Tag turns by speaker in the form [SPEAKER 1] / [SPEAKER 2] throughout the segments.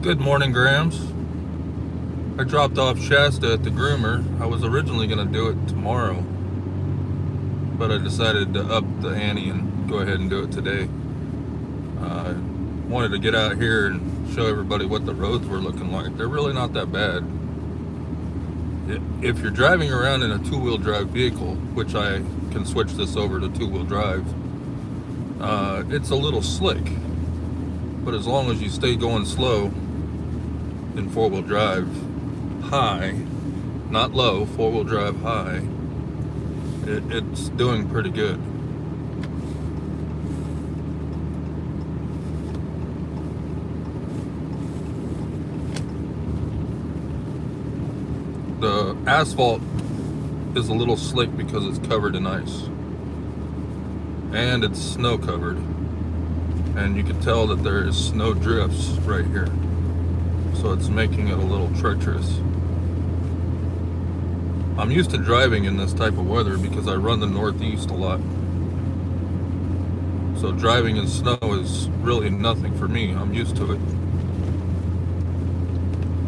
[SPEAKER 1] Good morning, Grams. I dropped off Shasta at the groomer. I was originally going to do it tomorrow, but I decided to up the ante and go ahead and do it today. I wanted to get out here and show everybody what the roads were looking like. They're really not that bad. If you're driving around in a two-wheel drive vehicle, which I can switch this over to two-wheel drive, it's a little slick. But as long as you stay going slow in four-wheel drive, high, not low, four-wheel drive high, it's doing pretty good. The asphalt is a little slick because it's covered in ice, and it's snow covered, and you can tell that there is snow drifts right here, so it's making it a little treacherous. I'm used to driving in this type of weather because I run the Northeast a lot, so driving in snow is really nothing for me. I'm used to it.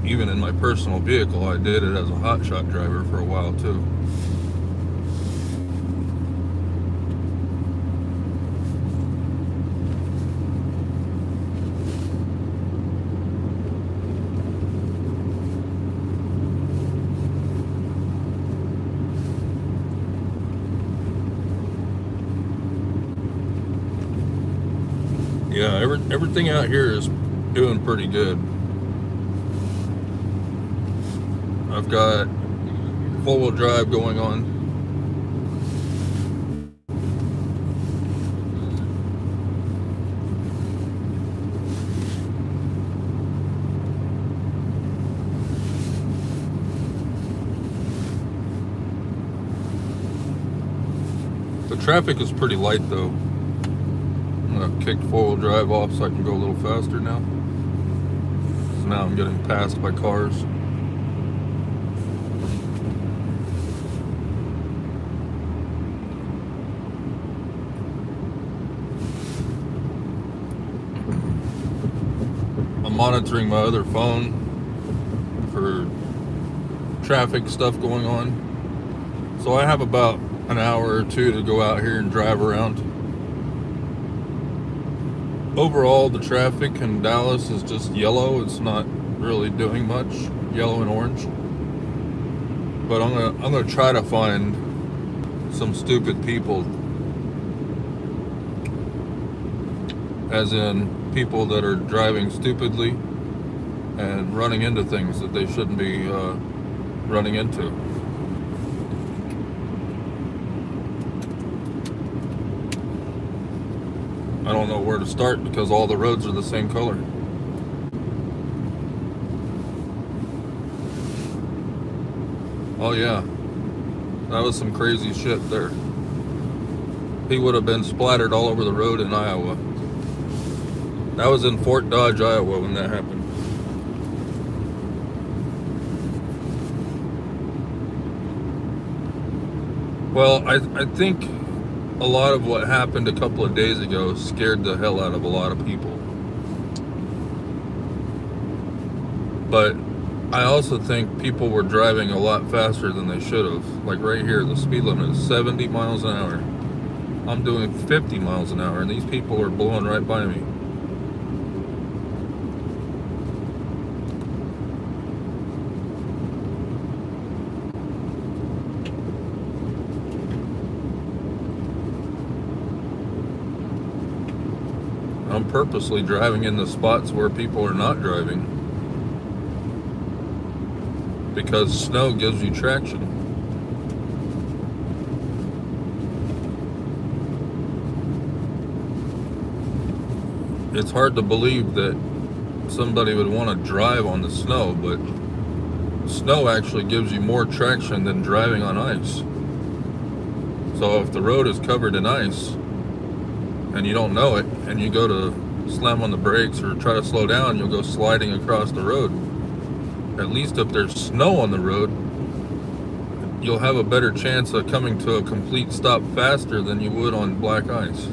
[SPEAKER 1] Even in my personal vehicle, I did it as a hotshot driver for a while too. Yeah, everything out here is doing pretty good. I've got four-wheel drive going on. The traffic is pretty light though. I've kicked four-wheel drive off so I can go a little faster now. So now I'm getting passed by cars. I'm monitoring my other phone for traffic stuff going on. So I have about an hour or two to go out here and drive around. Overall, the traffic in Dallas is just yellow. It's not really doing much, yellow and orange. But I'm gonna try to find some stupid people, as in people that are driving stupidly and running into things that they shouldn't be running into. I don't know where to start because all the roads are the same color. Oh yeah, that was some crazy shit there. He would have been splattered all over the road in Iowa. That was in Fort Dodge, Iowa when that happened. Well, I think a lot of what happened a couple of days ago scared the hell out of a lot of people. But I also think people were driving a lot faster than they should have. Like right here, the speed limit is 70 miles an hour. I'm doing 50 miles an hour, and these people are blowing right by me. I'm purposely driving in the spots where people are not driving, because snow gives you traction. It's hard to believe that somebody would want to drive on the snow, but snow actually gives you more traction than driving on ice. So if the road is covered in ice and you don't know it, and you go to slam on the brakes or try to slow down, you'll go sliding across the road. At least if there's snow on the road, you'll have a better chance of coming to a complete stop faster than you would on black ice.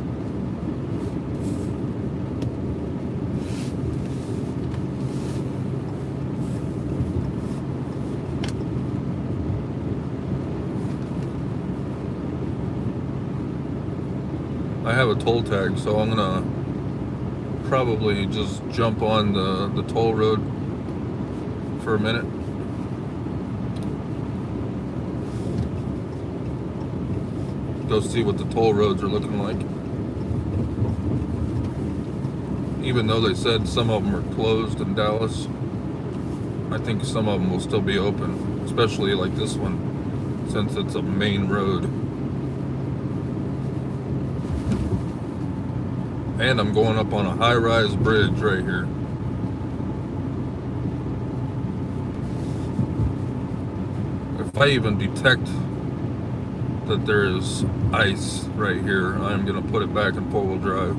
[SPEAKER 1] I have a toll tag, so I'm gonna probably just jump on the toll road for a minute. Go see what the toll roads are looking like. Even though they said some of them are closed in Dallas, I think some of them will still be open, especially like this one, since it's a main road. And I'm going up on a high-rise bridge right here. If I even detect that there is ice right here, I'm going to put it back in four-wheel drive.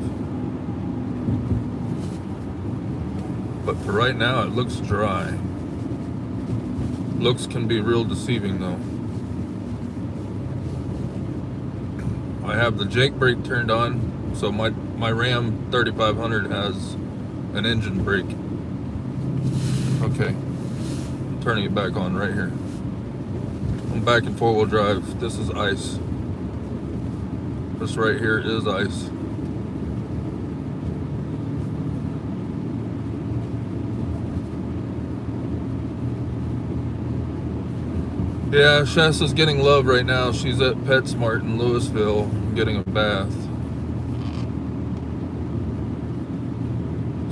[SPEAKER 1] But for right now, it looks dry. Looks can be real deceiving though. I have the Jake brake turned on, so my Ram 3500 has an engine brake. Okay, I'm turning it back on right here. I'm back in four-wheel drive. This is ice. This right here is ice. Yeah, Shasta's getting love right now. She's at PetSmart in Louisville getting a bath.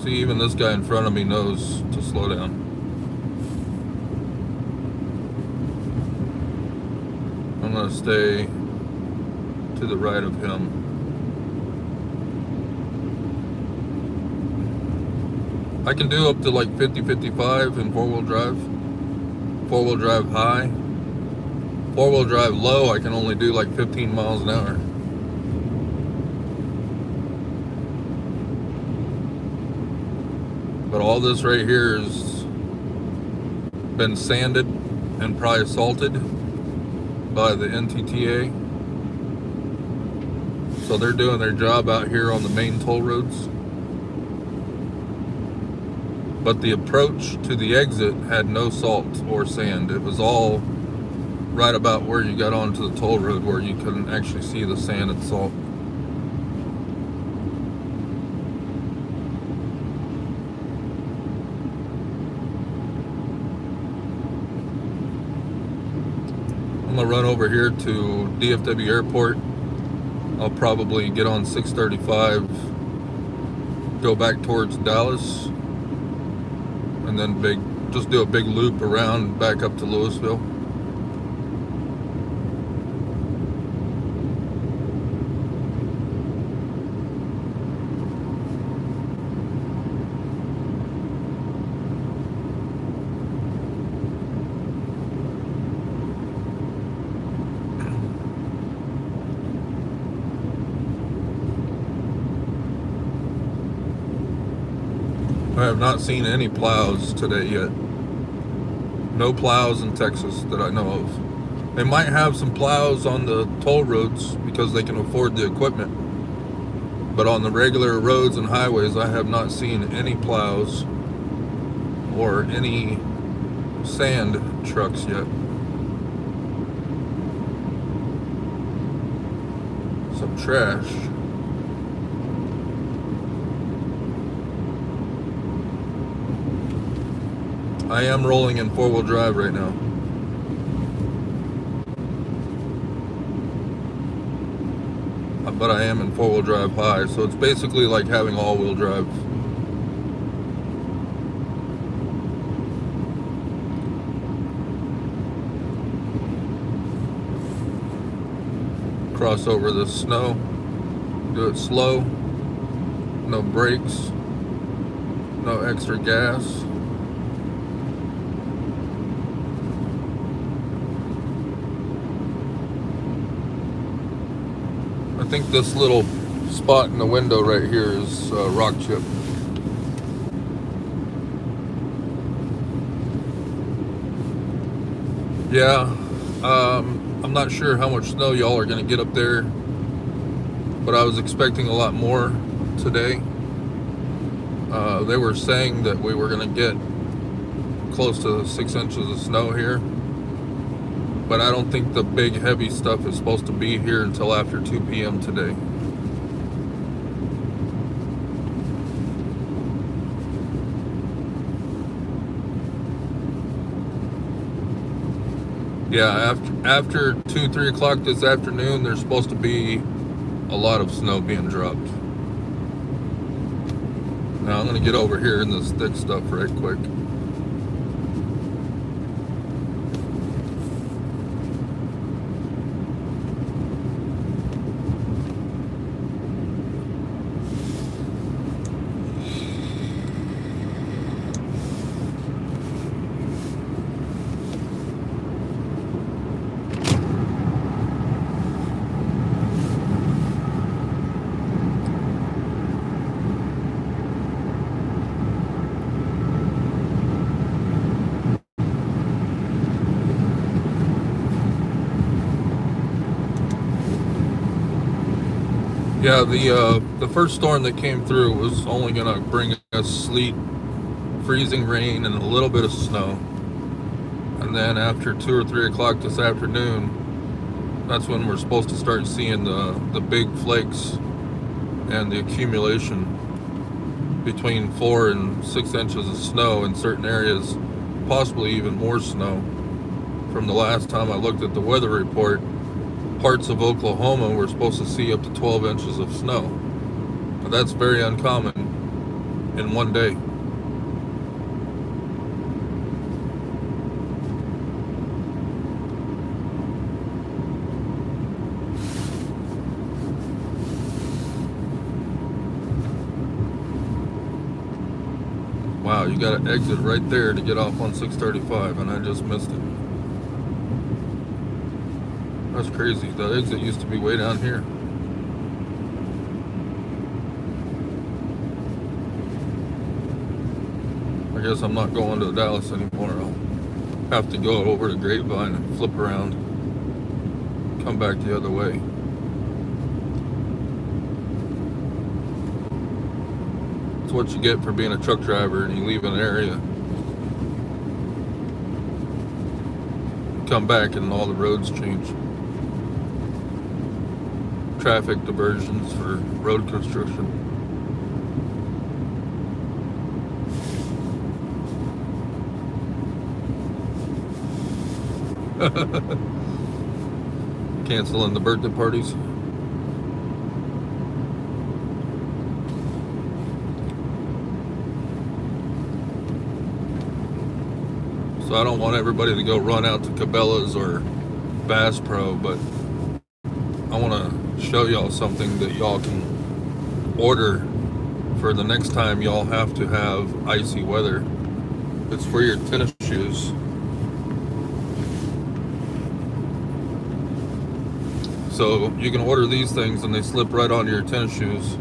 [SPEAKER 1] See, even this guy in front of me knows to slow down. I'm gonna stay to the right of him. I can do up to like 50-55 in four-wheel drive. Four-wheel drive high. Four-wheel drive low, I can only do like 15 miles an hour. But all this right here has been sanded and probably salted by the NTTA. So they're doing their job out here on the main toll roads. But the approach to the exit had no salt or sand. It was all right about where you got onto the toll road, where you couldn't actually see the sand and salt. I'm gonna run over here to DFW Airport. I'll probably get on 635, go back towards Dallas, and then just do a big loop around back up to Louisville. I have not seen any plows today yet. No plows in Texas that I know of. They might have some plows on the toll roads because they can afford the equipment. But on the regular roads and highways, I have not seen any plows or any sand trucks yet. Some trash. I am rolling in four-wheel drive right now. But I am in four-wheel drive high, so it's basically like having all-wheel drive. Cross over the snow, do it slow, no brakes, no extra gas. I think this little spot in the window right here is rock chip. Yeah, I'm not sure how much snow y'all are gonna get up there, but I was expecting a lot more today. They were saying that we were gonna get close to 6 inches of snow here, but I don't think the big heavy stuff is supposed to be here until after 2 p.m. today. Yeah, after 2-3 o'clock this afternoon, there's supposed to be a lot of snow being dropped. Now I'm gonna get over here in this thick stuff right quick. Yeah, the first storm that came through was only gonna bring us sleet, freezing rain, and a little bit of snow. And then after 2 or 3 o'clock this afternoon, that's when we're supposed to start seeing the big flakes and the accumulation between 4 and 6 inches of snow in certain areas, possibly even more snow. From the last time I looked at the weather report, parts of Oklahoma were supposed to see up to 12 inches of snow. Now, that's very uncommon in one day. Wow, you got to exit right there to get off on 635, and I just missed it. That's crazy. The exit used to be way down here. I guess I'm not going to Dallas anymore. I'll have to go over to Grapevine and flip around, come back the other way. It's what you get for being a truck driver and you leave an area, come back and all the roads change. Traffic diversions for road construction. Canceling the birthday parties. So I don't want everybody to go run out to Cabela's or Bass Pro, but I want to show y'all something that y'all can order for the next time y'all have to have icy weather. It's for your tennis shoes. So you can order these things and they slip right onto your tennis shoes,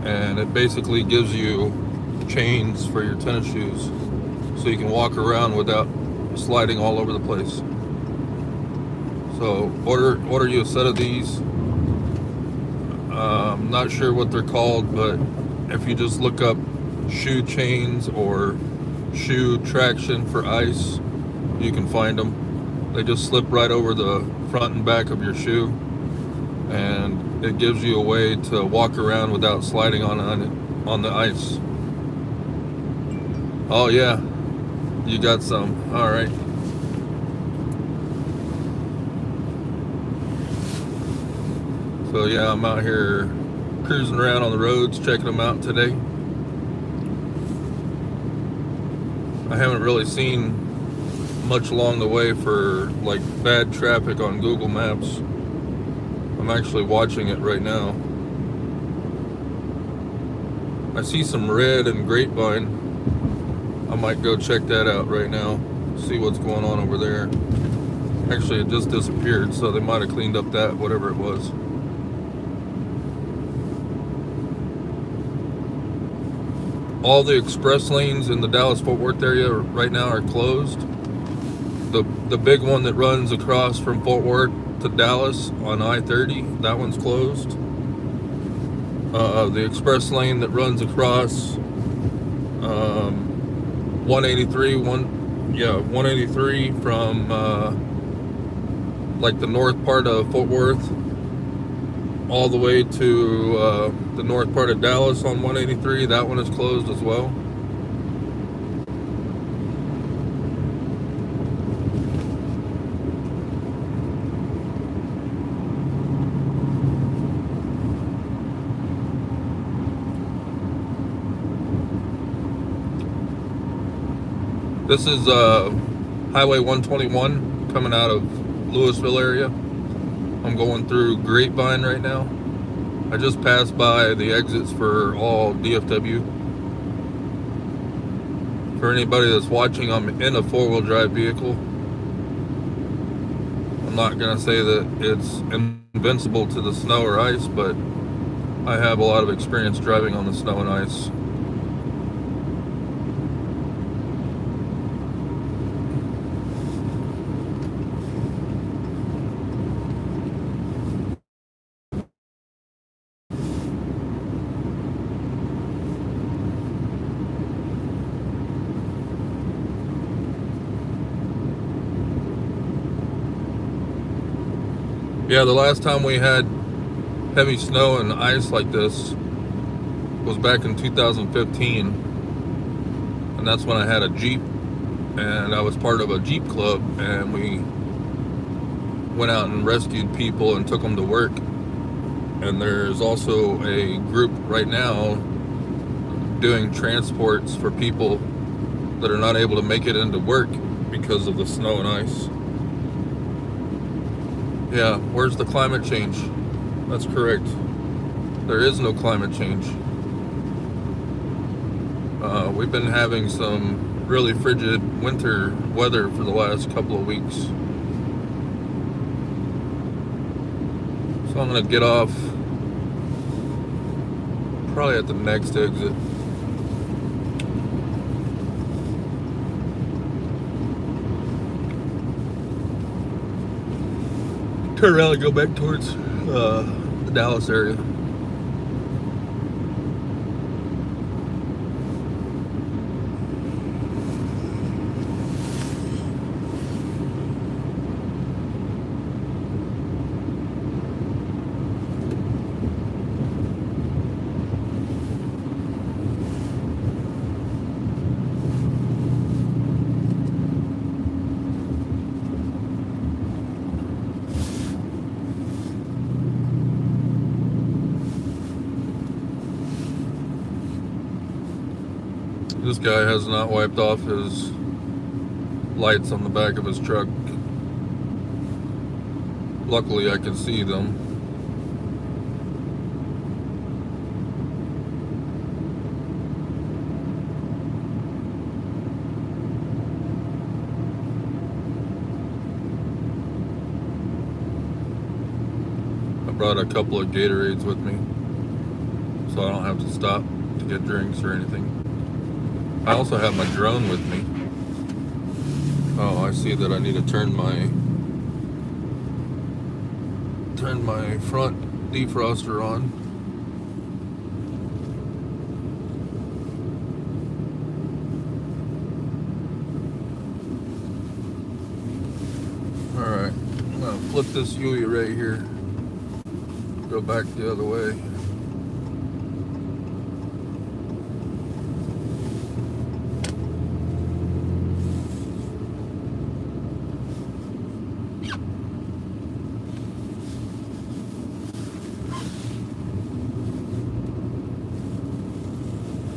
[SPEAKER 1] and it basically gives you chains for your tennis shoes so you can walk around without sliding all over the place. So order you a set of these. I'm not sure what they're called, but if you just look up shoe chains or shoe traction for ice, you can find them. They just slip right over the front and back of your shoe, and it gives you a way to walk around without sliding on the ice. Oh yeah, you got some. All right. So yeah, I'm out here cruising around on the roads, checking them out today. I haven't really seen much along the way for like bad traffic on Google Maps. I'm actually watching it right now. I see some red and Grapevine. I might go check that out right now, see what's going on over there. Actually, it just disappeared, so they might have cleaned up that, whatever it was. All the express lanes in the Dallas-Fort Worth area right now are closed. The big one that runs across from Fort Worth to Dallas on I-30, that one's closed. The express lane that runs across 183 from like the north part of Fort Worth all the way to the north part of Dallas on 183, that one is closed as well. This is Highway 121 coming out of Louisville area. I'm going through Grapevine right now. I just passed by the exits for all DFW. For anybody that's watching, I'm in a four-wheel drive vehicle. I'm not going to say that it's invincible to the snow or ice, but I have a lot of experience driving on the snow and ice. Yeah, the last time we had heavy snow and ice like this was back in 2015, and that's when I had a Jeep, and I was part of a Jeep club, and we went out and rescued people and took them to work. And there's also a group right now doing transports for people that are not able to make it into work because of the snow and ice. Yeah, where's the climate change? That's correct. There is no climate change. We've been having some really frigid winter weather for the last couple of weeks. So I'm gonna get off probably at the next exit. Turn around and go back towards the Dallas area. This guy has not wiped off his lights on the back of his truck. Luckily, I can see them. I brought a couple of Gatorades with me, so I don't have to stop to get drinks or anything. I also have my drone with me. Oh, I see that I need to turn my front defroster on. Alright, I'm gonna flip this Huey right here. Go back the other way.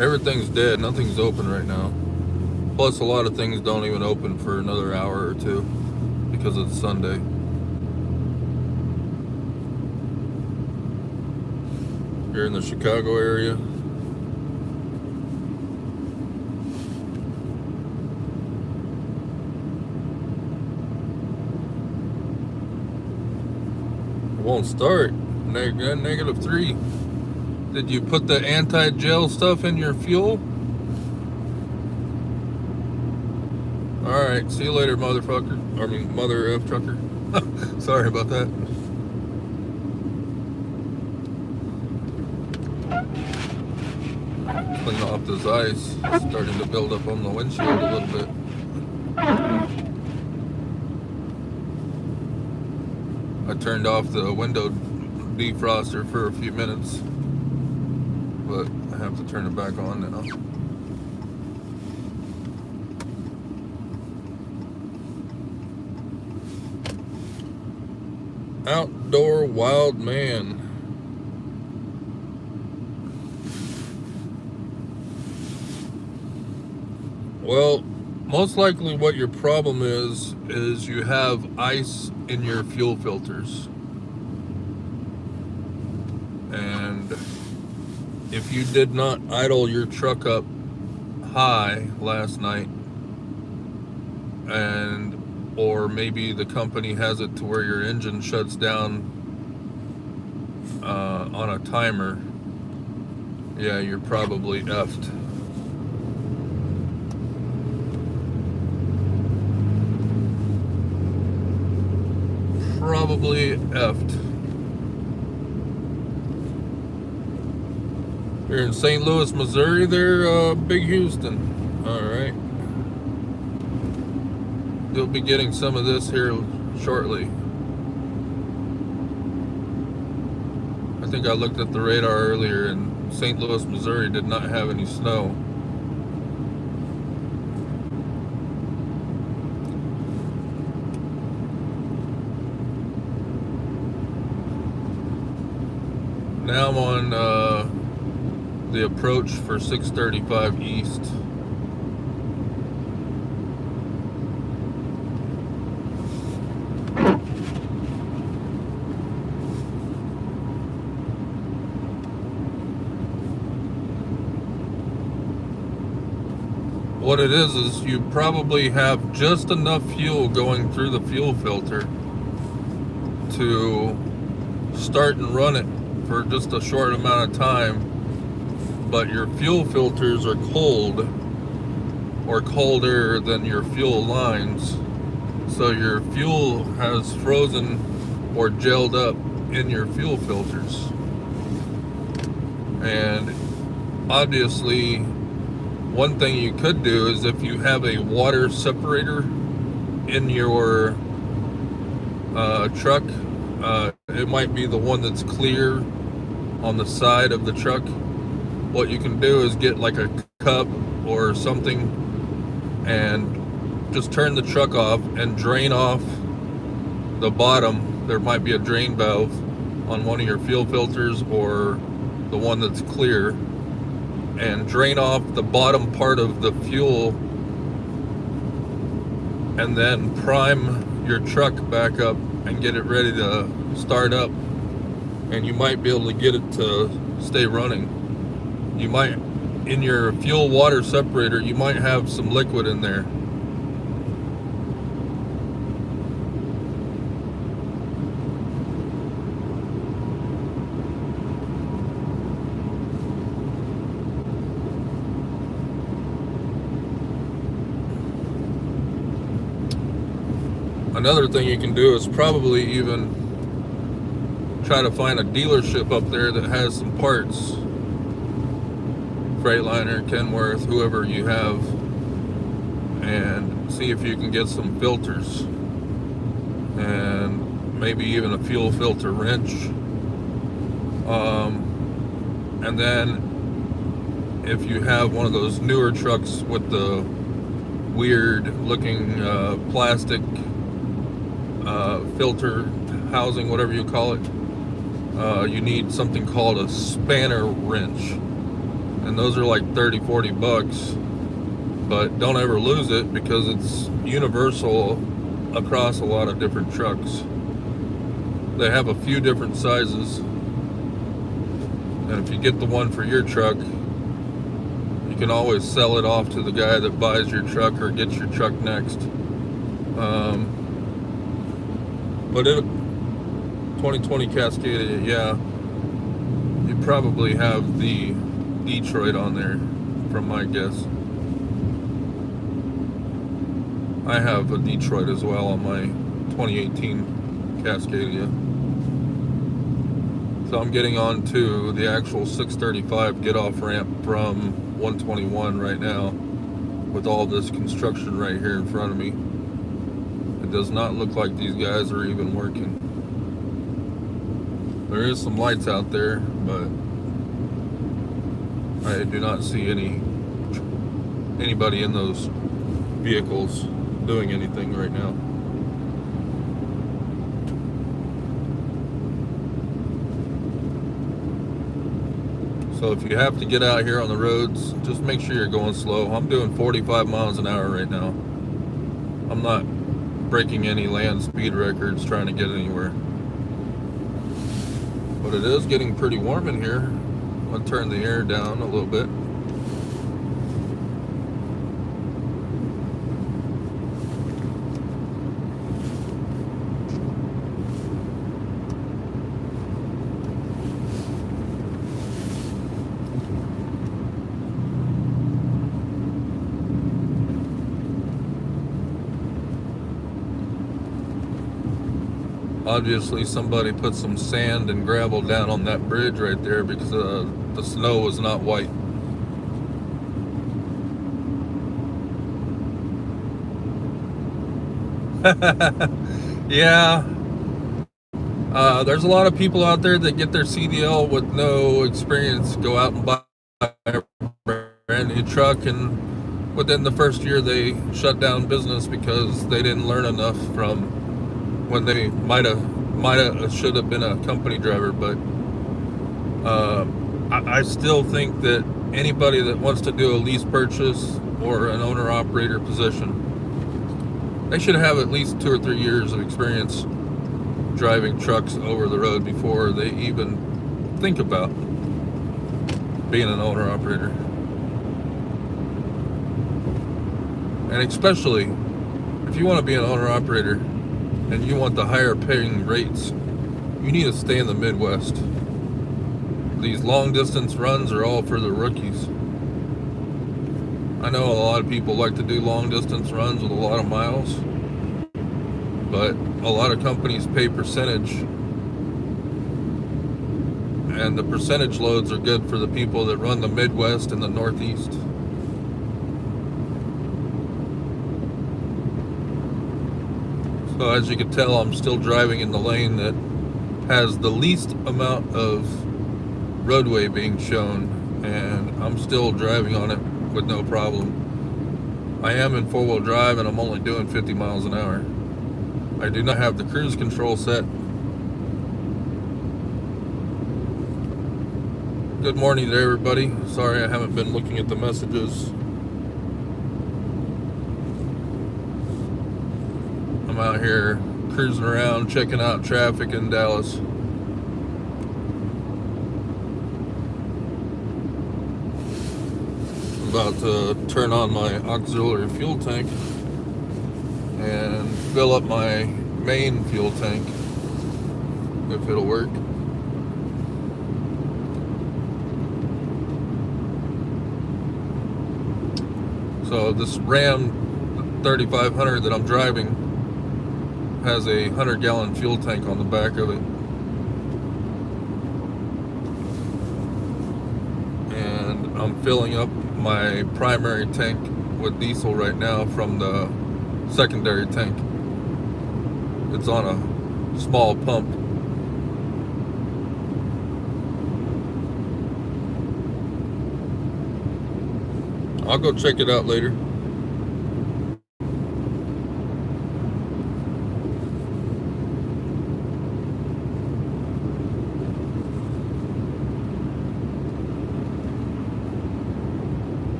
[SPEAKER 1] Everything's dead, nothing's open right now. Plus a lot of things don't even open for another hour or two because it's Sunday. You're in the Chicago area. It won't start. -3. Did you put the anti-gel stuff in your fuel? Alright, see you later, motherfucker. I mean, mother F trucker. Sorry about that. Clean off this ice. It's starting to build up on the windshield a little bit. I turned off the window defroster for a few minutes, but I have to turn it back on now. Outdoor wild man. Well, Most likely what your problem is you have ice in your fuel filters. And if you did not idle your truck up high last night, and or maybe the company has it to where your engine shuts down on a timer, yeah, you're probably effed. Probably effed. You're in St. Louis, Missouri there, Big Houston. Alright. You'll be getting some of this here shortly. I think I looked at the radar earlier, and St. Louis, Missouri did not have any snow. Now I'm on the approach for 635 East. What it is you probably have just enough fuel going through the fuel filter to start and run it for just a short amount of time, but your fuel filters are cold or colder than your fuel lines, so your fuel has frozen or gelled up in your fuel filters. And obviously, one thing you could do is if you have a water separator in your truck, it might be the one that's clear on the side of the truck. What you can do is get like a cup or something and just turn the truck off and drain off the bottom. There might be a drain valve on one of your fuel filters or the one that's clear, and drain off the bottom part of the fuel, and then prime your truck back up and get it ready to start up, and you might be able to get it to stay running. You might, in your fuel water separator, you might have some liquid in there. Another thing you can do is probably even try to find a dealership up there that has some parts. Freightliner, Kenworth, whoever you have, and see if you can get some filters and maybe even a fuel filter wrench. And then if you have one of those newer trucks with the weird looking plastic filter housing, whatever you call it, you need something called a spanner wrench, and those are like 30-40 bucks, but don't ever lose it because it's universal across a lot of different trucks. They have a few different sizes, and if you get the one for your truck, you can always sell it off to the guy that buys your truck or gets your truck next. But it 2020 Cascadia, yeah, you probably have the Detroit on there, from my guess. I have a Detroit as well on my 2018 Cascadia. So I'm getting on to the actual 635 get-off ramp from 121 right now with all this construction right here in front of me. It does not look like these guys are even working. There is some lights out there, but I do not see anybody in those vehicles doing anything right now. So if you have to get out here on the roads, just make sure you're going slow. I'm doing 45 miles an hour right now. I'm not breaking any land speed records trying to get anywhere. But it is getting pretty warm in here. I'm going to turn the air down a little bit. Obviously somebody put some sand and gravel down on that bridge right there because the snow was not white. Yeah, there's a lot of people out there that get their CDL with no experience, go out and buy a brand new truck, and within the first year they shut down business because they didn't learn enough from when they should have been a company driver. But I still think that anybody that wants to do a lease purchase or an owner operator position, they should have at least 2 or 3 years of experience driving trucks over the road before they even think about being an owner operator. And especially if you want to be an owner operator and you want the higher paying rates, you need to stay in the Midwest. These long distance runs are all for the rookies. I know a lot of people like to do long distance runs with a lot of miles, but a lot of companies pay percentage, and the percentage loads are good for the people that run the Midwest and the Northeast. So as you can tell, I'm still driving in the lane that has the least amount of roadway being shown, and I'm still driving on it with no problem. I am in four-wheel drive and I'm only doing 50 miles an hour. I do not have the cruise control set. Good morning to everybody. Sorry I haven't been looking at the messages. I'm out here cruising around, checking out traffic in Dallas. I'm about to turn on my auxiliary fuel tank and fill up my main fuel tank, if it'll work. So this Ram 3500 that I'm driving has a 100-gallon fuel tank on the back of it, and I'm filling up my primary tank with diesel right now from the secondary tank. It's on a small pump. I'll go check it out later.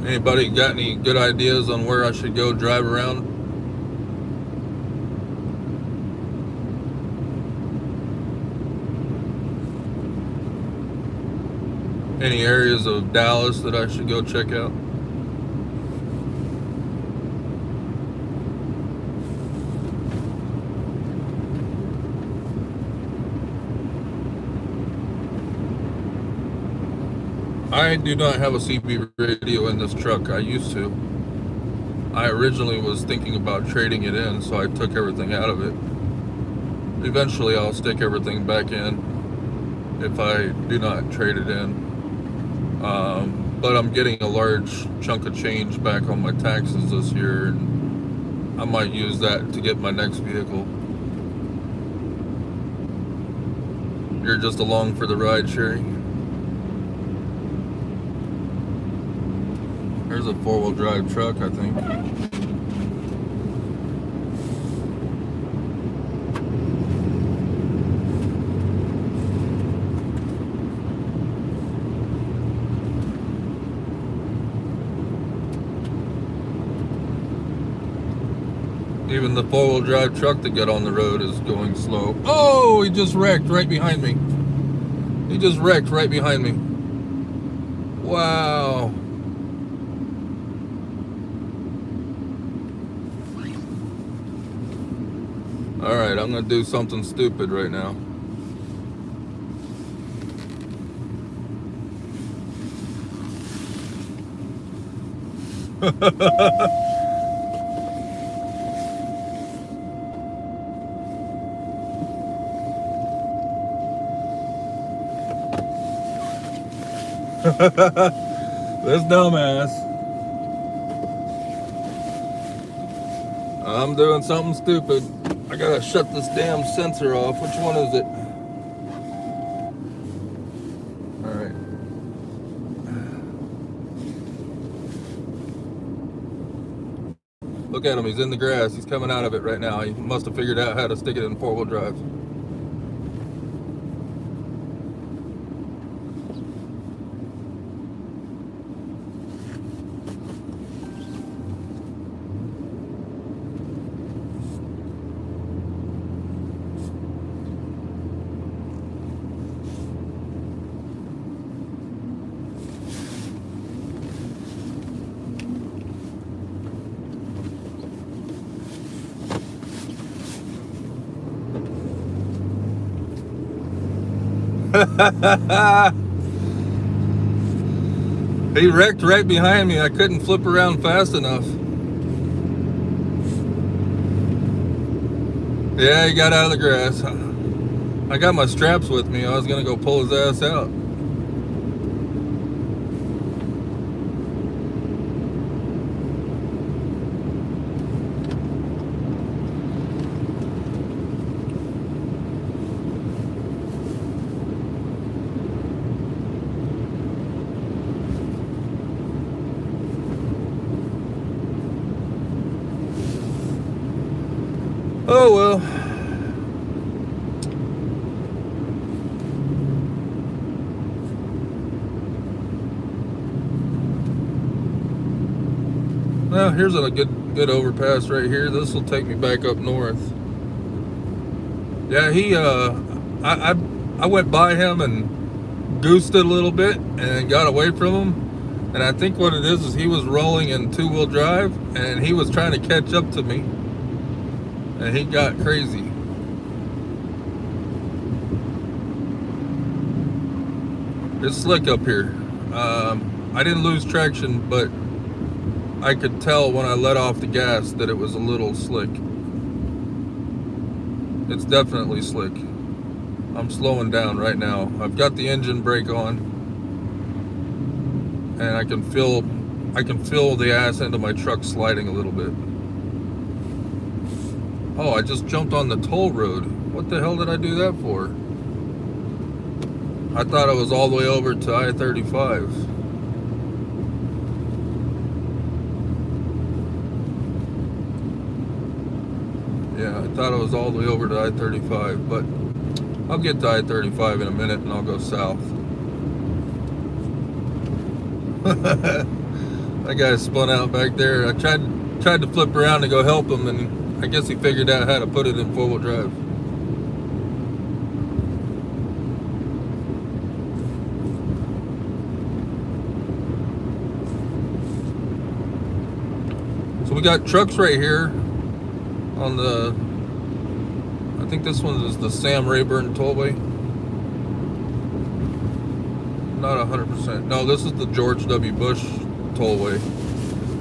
[SPEAKER 1] Anybody got any good ideas on where I should go drive around? Any areas of Dallas that I should go check out? I do not have a CB radio in this truck. I used to. I originally was thinking about trading it in, so I took everything out of it. Eventually I'll stick everything back in if I do not trade it in. But I'm getting a large chunk of change back on my taxes this year, and I might use that to get my next vehicle. You're just along for the ride, Sherry? There's a four-wheel drive truck, I think. Even the four-wheel drive truck to get on the road is going slow. Oh, he just wrecked right behind me. He just wrecked right behind me. Wow. Alright, I'm going to do something stupid right now. This dumbass. I'm doing something stupid. I gotta shut this damn sensor off. Which one is it? Alright. Look at him, he's in the grass. He's coming out of it right now. He must have figured out how to stick it in four-wheel drive. He wrecked right behind me. I couldn't flip around fast enough. Yeah, he got out of the grass. I got my straps with me. I was gonna go pull his ass out. Oh well. Well, here's a good overpass right here. This will take me back up north. Yeah, I went by him and goosed it a little bit and got away from him. And I think what it is he was rolling in two-wheel drive and he was trying to catch up to me. And he got crazy. It's slick up here. I didn't lose traction, but I could tell when I let off the gas that it was a little slick. It's definitely slick. I'm slowing down right now. I've got the engine brake on, and I can feel the ass end of my truck sliding a little bit. Oh, I just jumped on the toll road. What the hell did I do that for? I thought I was all the way over to I-35. Yeah, I thought I was all the way over to I-35, but I'll get to I-35 in a minute and I'll go south. That guy spun out back there. I tried to flip around to go help him, and I guess he figured out how to put it in four-wheel drive. So we got trucks right here on the, I think this one is the Sam Rayburn Tollway. Not 100%. No, this is the George W. Bush Tollway.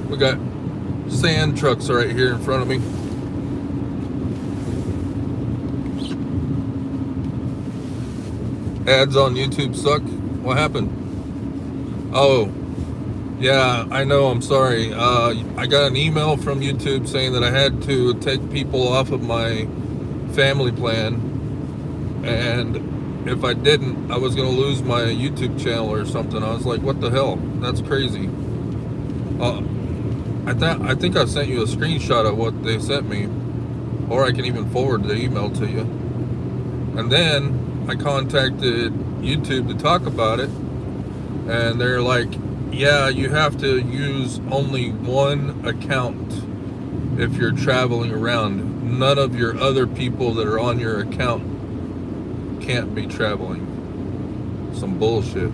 [SPEAKER 1] We got sand trucks right here in front of me. Ads on YouTube suck. What happened? Oh, yeah, I know. I'm sorry. I got an email from YouTube saying that I had to take people off of my family plan, and if I didn't, I was going to lose my YouTube channel or something. I was like, what the hell? That's crazy. Uh, I think I sent you a screenshot of what they sent me, or I can even forward the email to you. And then I contacted YouTube to talk about it, and they're like, yeah, you have to use only one account if you're traveling around. None of your other people that are on your account can't be traveling. Some bullshit.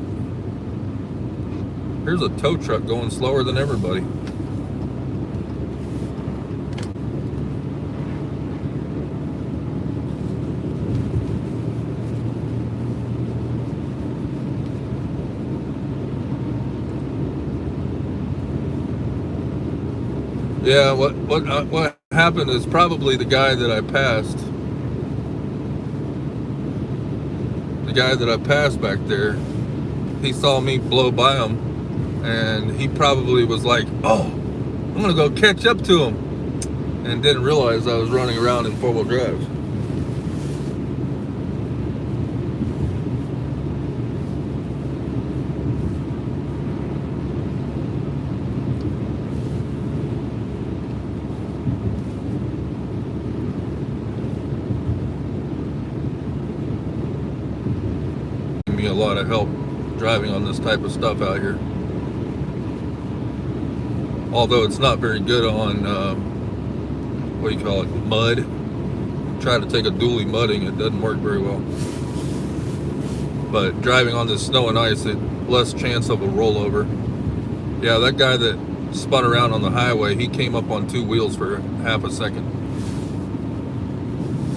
[SPEAKER 1] Here's a tow truck going slower than everybody. Yeah, what happened is probably the guy that I passed. The guy that I passed back there, he saw me blow by him, and he probably was like, "Oh, I'm gonna go catch up to him," and didn't realize I was running around in four-wheel drive. Me a lot of help driving on this type of stuff out here. Although it's not very good on what do you call it, mud. Try to take a dually mudding, it doesn't work very well. But driving on this snow and ice, it less chance of a rollover. Yeah, that guy that spun around on the highway, he came up on two wheels for half a second.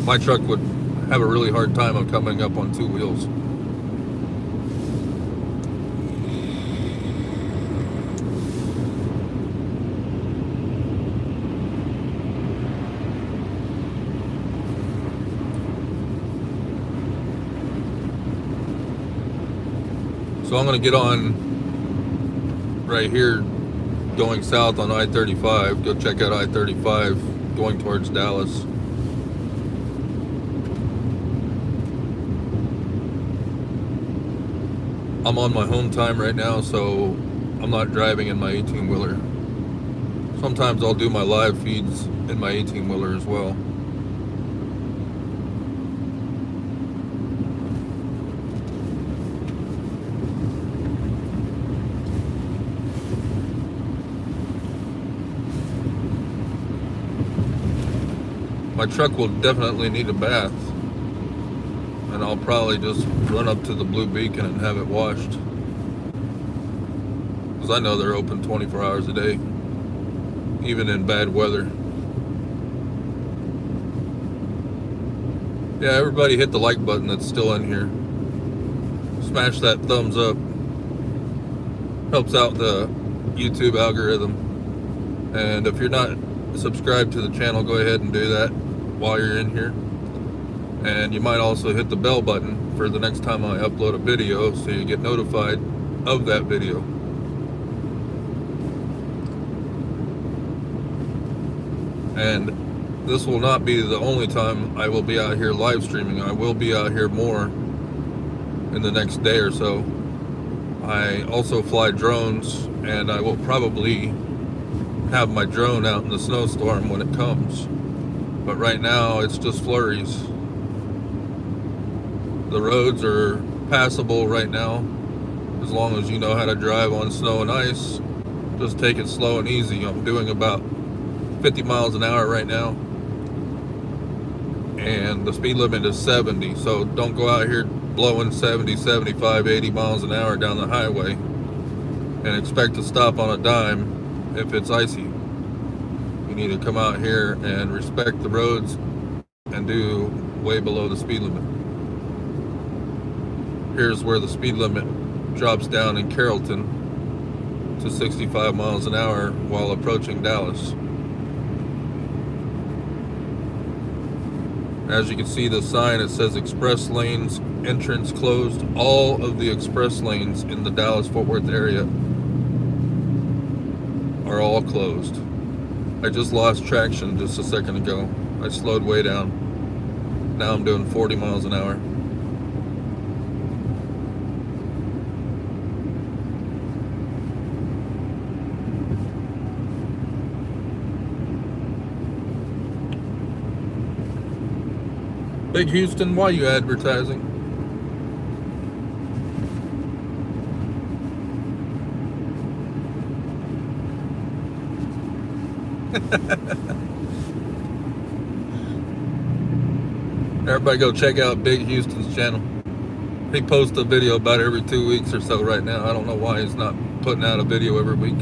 [SPEAKER 1] My truck would have a really hard time of coming up on two wheels. So I'm going to get on right here going south on I-35. Go check out I-35 going towards Dallas. I'm on my home time right now, so I'm not driving in my 18-wheeler. Sometimes I'll do my live feeds in my 18-wheeler as well. My truck will definitely need a bath, and I'll probably just run up to the Blue Beacon and have it washed, because I know they're open 24 hours a day, even in bad weather. Yeah, everybody hit the like button that's still in here. Smash that thumbs up. Helps out the YouTube algorithm. And if you're not subscribed to the channel, go ahead and do that while you're in here. And you might also hit the bell button for the next time I upload a video, so you get notified of that video. And this will not be the only time I will be out here live streaming. I will be out here more in the next day or so. I also fly drones, and I will probably have my drone out in the snowstorm when it comes. But right now it's just flurries. The roads are passable right now, as long as you know how to drive on snow and ice. Just take it slow and easy. I'm doing about 50 miles an hour right now, and the speed limit is 70, so don't go out here blowing 70, 75, 80 miles an hour down the highway and expect to stop on a dime if it's icy. You need to come out here and respect the roads and do way below the speed limit. Here's where the speed limit drops down in Carrollton to 65 miles an hour while approaching Dallas. As you can see, the sign, it says express lanes entrance closed. All of the express lanes in the Dallas-Fort Worth area are all closed. I just lost traction just a second ago. I slowed way down. Now I'm doing 40 miles an hour. Big Houston, why you advertising? Everybody go check out Big Houston's channel. He posts a video about every 2 weeks or so right now. I don't know why he's not putting out a video every week.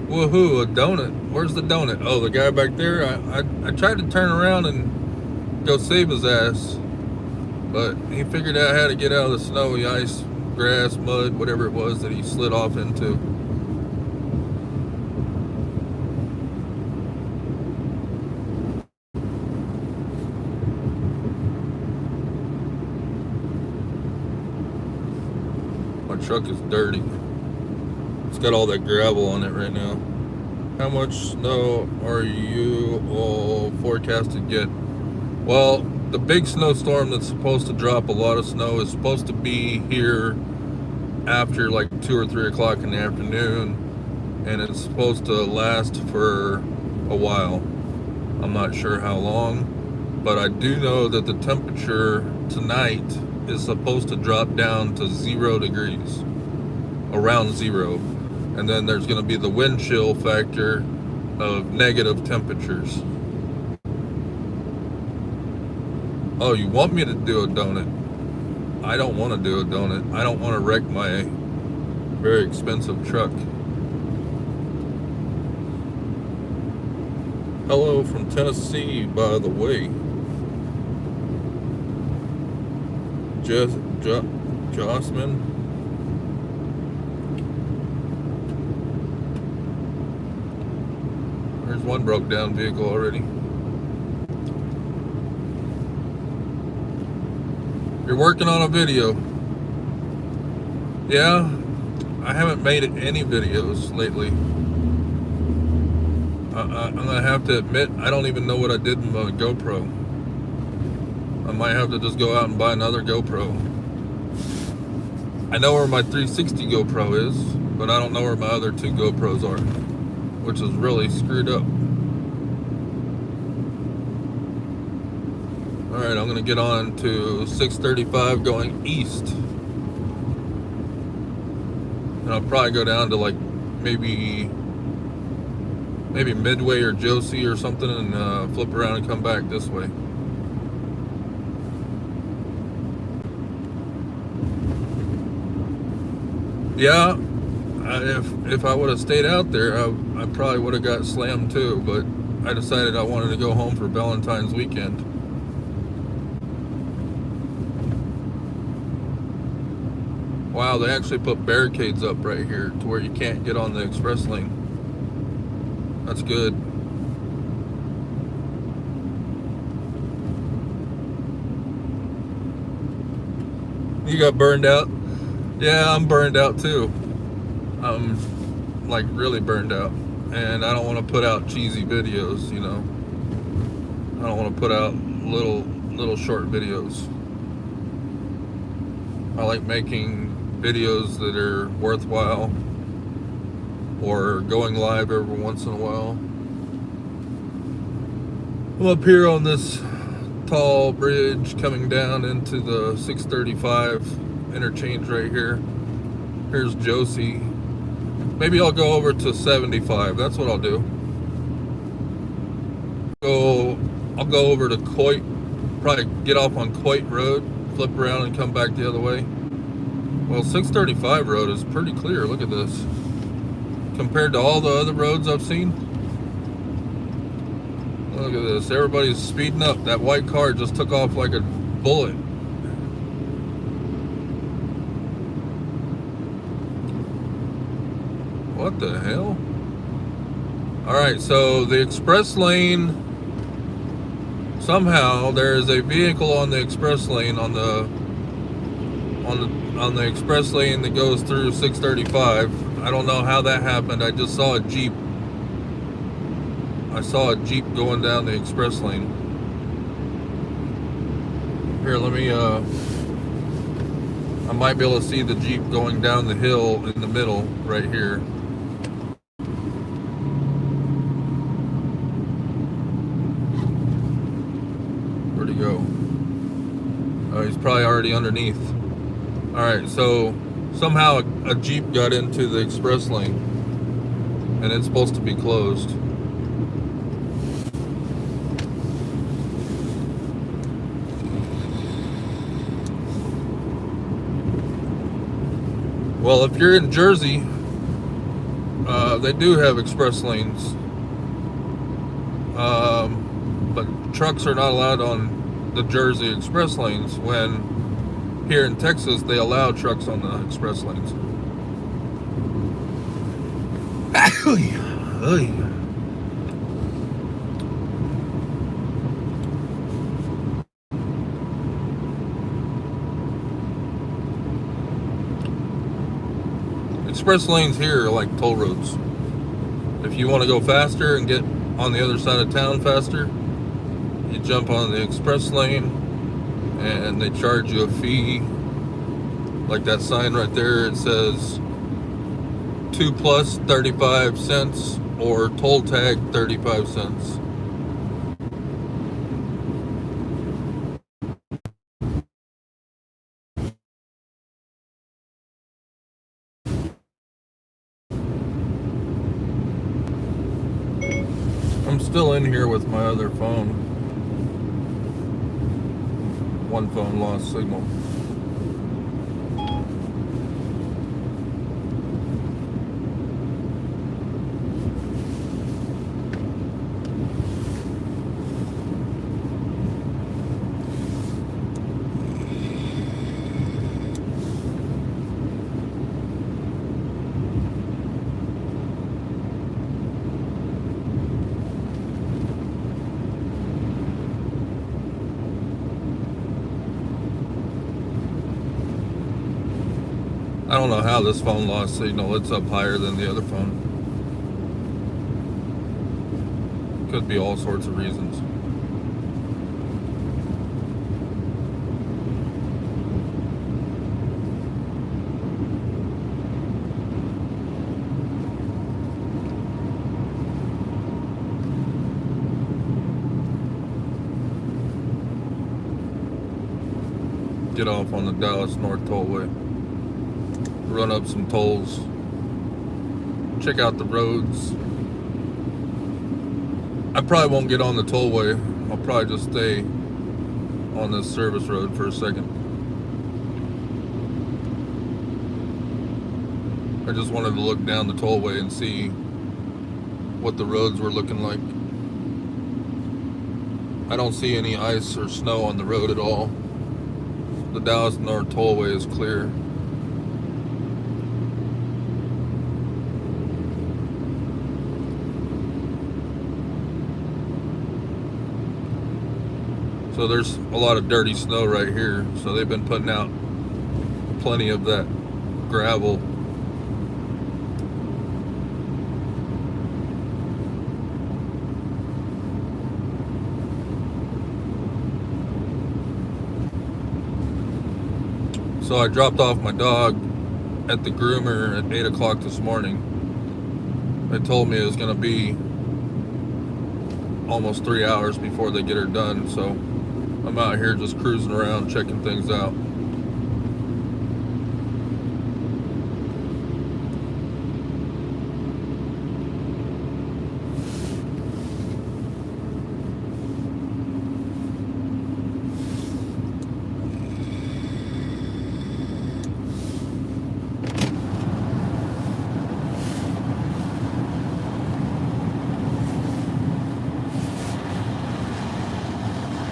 [SPEAKER 1] Woohoo, a donut. Where's the donut? Oh, the guy back there. I tried to turn around and go save his ass, but he figured out how to get out of the snowy ice, grass, mud, whatever it was that he slid off into. My truck is dirty. It's got all that gravel on it right now. How much snow are you all forecasted to get? Well, the big snowstorm that's supposed to drop a lot of snow is supposed to be here after like 2 or 3 o'clock in the afternoon, and it's supposed to last for a while. I'm not sure how long, but I do know that the temperature tonight is supposed to drop down to 0 degrees, around 0. And then there's going to be the wind chill factor of negative temperatures. Oh, you want me to do a donut? I don't want to do a donut. I don't want to wreck my very expensive truck. Hello from Tennessee, by the way. Jossman. There's one broke down vehicle already. You're working on a video. Yeah, I haven't made any videos lately. I'm gonna have to admit, I don't even know what I did with my GoPro. I might have to just go out and buy another GoPro. I know where my 360 GoPro is, but I don't know where my other 2 GoPros are, which is really screwed up. Alright, I'm gonna get on to 635 going east. And I'll probably go down to like maybe Midway or Josie or something, and flip around and come back this way. Yeah, if I would have stayed out there, I probably would have got slammed too, but I decided I wanted to go home for Valentine's weekend. Wow, they actually put barricades up right here to where you can't get on the express lane. That's good. You got burned out? Yeah, I'm burned out too. I'm like really burned out, and I don't want to put out cheesy videos, you know. I don't want to put out little short videos. I like making videos that are worthwhile, or going live every once in a while. I'm up here on this tall bridge coming down into the 635 interchange right here. Here's Josie. Maybe I'll go over to 75. That's what I'll do. I'll go over to Coit, probably get off on Coit Road, flip around and come back the other way. Well, 635 road is pretty clear. Look at this. Compared to all the other roads I've seen. Look at this. Everybody's speeding up. That white car just took off like a bullet. What the hell? Alright, so the express lane, somehow there is a vehicle on the express lane on the express lane that goes through 635. I don't know how that happened. I just saw a Jeep. I saw a Jeep going down the express lane. Here, let me, I might be able to see the Jeep going down the hill in the middle, right here. Where'd he go? Oh, he's probably already underneath. Alright, so somehow a Jeep got into the express lane, and it's supposed to be closed. Well, if you're in Jersey, they do have express lanes, but trucks are not allowed on the Jersey express lanes, when here in Texas they allow trucks on the express lanes. Express lanes here are like toll roads. If you want to go faster and get on the other side of town faster, you jump on the express lane and they charge you a fee. Like that sign right there, it says 2 plus 35 cents or toll tag 35 cents. I'm still in here with my other phone. One phone lost signal. I don't know how this phone lost signal. It's up higher than the other phone. Could be all sorts of reasons. Get off on the Dallas North Tollway. Run up some tolls, check out the roads. I probably won't get on the tollway. I'll probably just stay on this service road for a second. I just wanted to look down the tollway and see what the roads were looking like. I don't see any ice or snow on the road at all. The Dallas North Tollway is clear. So there's a lot of dirty snow right here. So they've been putting out plenty of that gravel. So I dropped off my dog at the groomer at 8 o'clock this morning. They told me it was going to be almost 3 hours before they get her done. So I'm out here just cruising around, checking things out.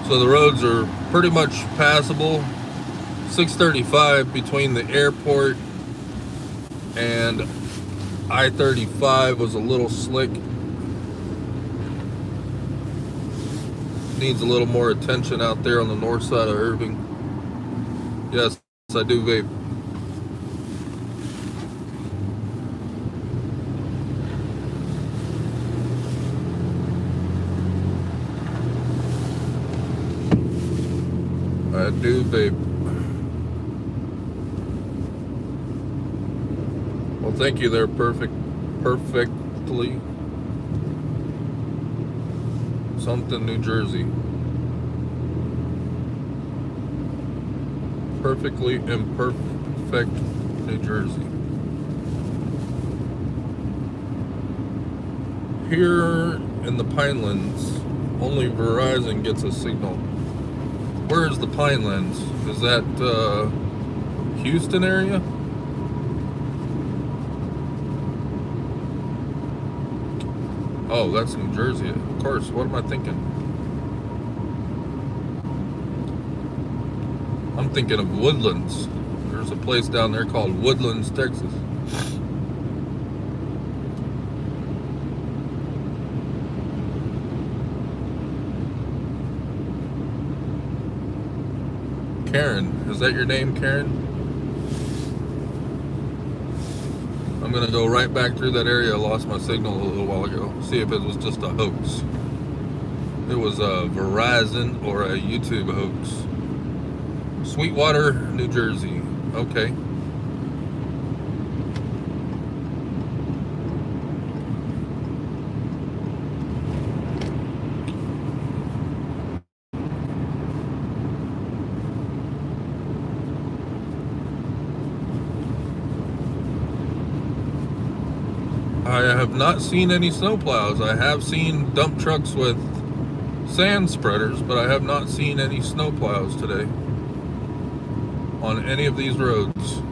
[SPEAKER 1] So the roads are pretty much passable. 635 between the airport and I-35 was a little slick. Needs a little more attention out there on the north side of Irving. Yes, I do vape. Yeah, do vape. Well, thank you there, perfectly. Something, New Jersey. Perfectly imperfect, New Jersey. Here in the Pinelands, only Verizon gets a signal. Where's the Pinelands? Is that Houston area? Oh, that's New Jersey. Of course. What am I thinking? I'm thinking of Woodlands. There's a place down there called Woodlands, Texas. Karen, is that your name, Karen? I'm gonna go right back through that area. I lost my signal a little while ago. See if it was just a hoax. It was a Verizon or a YouTube hoax. Sweetwater, New Jersey. Okay. I have not seen any snowplows. I have seen dump trucks with sand spreaders, but I have not seen any snowplows today on any of these roads.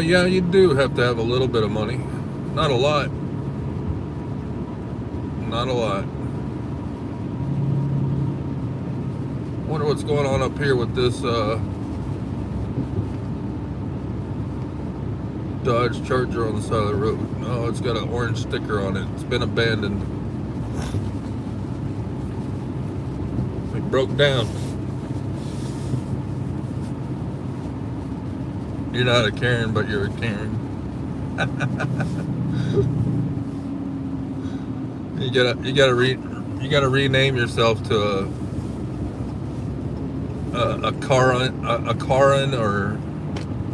[SPEAKER 1] Yeah, you do have to have a little bit of money. Not a lot. Not a lot. Wonder what's going on up here with this Dodge Charger on the side of the road. Oh, it's got an orange sticker on it. It's been abandoned. It broke down. You're not a Karen, but you're a Karen. You gotta rename yourself to a Karen or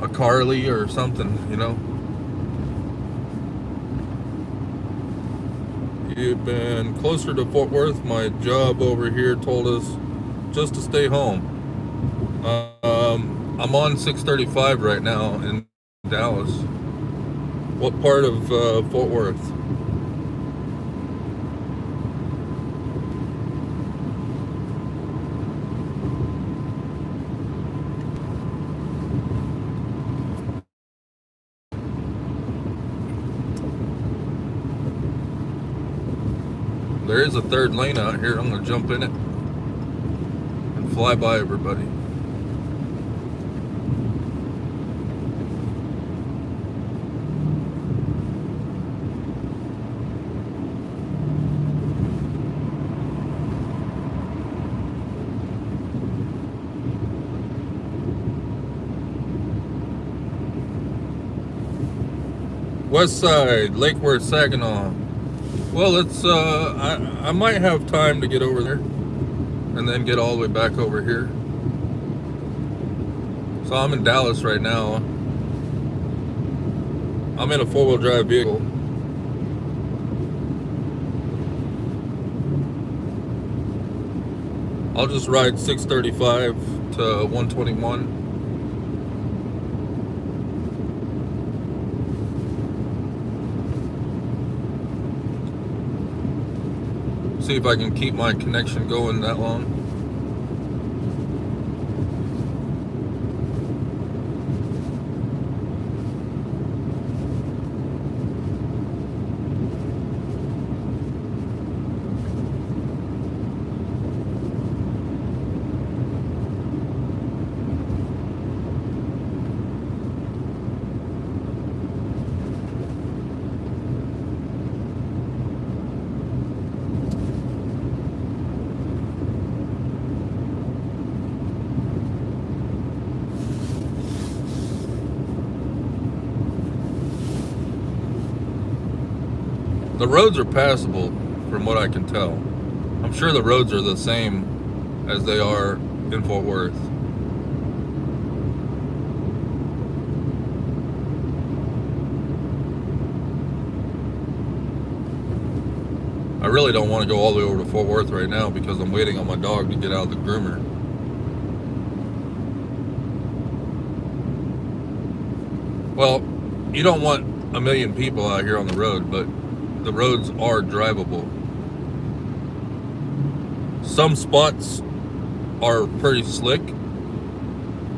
[SPEAKER 1] a Carly or something, you know. You've been closer to Fort Worth. My job over here told us just to stay home. I'm on 635 right now in Dallas. What part of Fort Worth? There is a third lane out here. I'm going to jump in it and fly by everybody. West Side, Lake Worth, Saginaw. Well, it's I might have time to get over there and then get all the way back over here. So I'm in Dallas right now. I'm in a four-wheel drive vehicle. I'll just ride 635 to 121. See if I can keep my connection going that long. The roads are passable from what I can tell. I'm sure the roads are the same as they are in Fort Worth. I really don't want to go all the way over to Fort Worth right now because I'm waiting on my dog to get out of the groomer. Well, you don't want a million people out here on the road, but the roads are drivable. Some spots are pretty slick,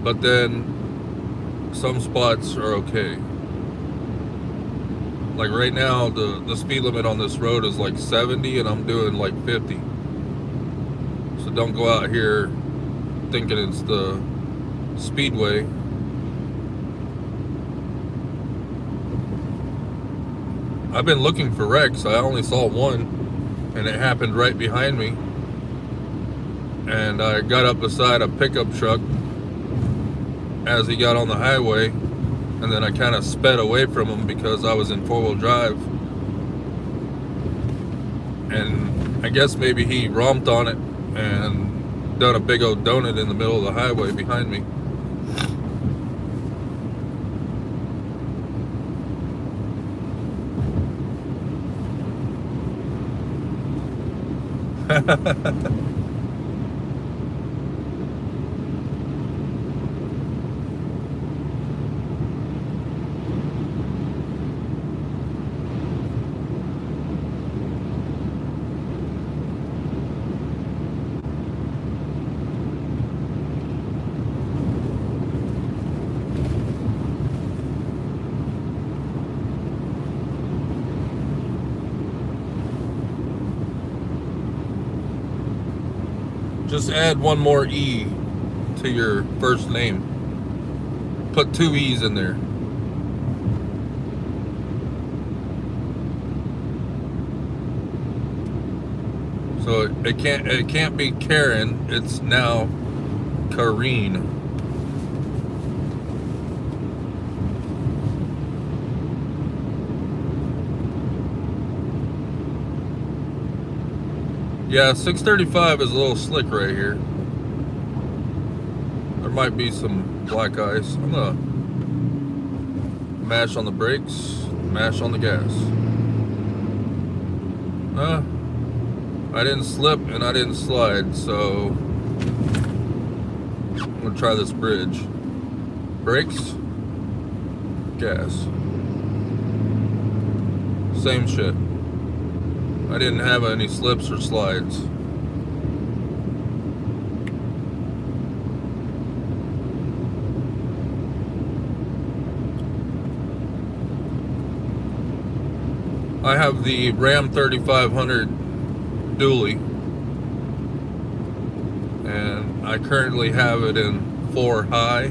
[SPEAKER 1] but then some spots are okay. Like right now, the speed limit on this road is like 70 and I'm doing like 50. So don't go out here thinking it's the speedway. I've been looking for wrecks. I only saw one, and it happened right behind me. And I got up beside a pickup truck as he got on the highway, and then I kind of sped away from him because I was in four-wheel drive. And I guess maybe he romped on it and done a big old donut in the middle of the highway behind me. Just add one more E to your first name. Put 2 E's in there. So it can't be Karen, it's now Kareen. Yeah, 635 is a little slick right here. There might be some black ice. I'm gonna mash on the brakes, mash on the gas. I didn't slip and I didn't slide, so I'm gonna try this bridge. Brakes, gas. Same shit. I didn't have any slips or slides. I have the Ram 3500 dually, and I currently have it in 4 high,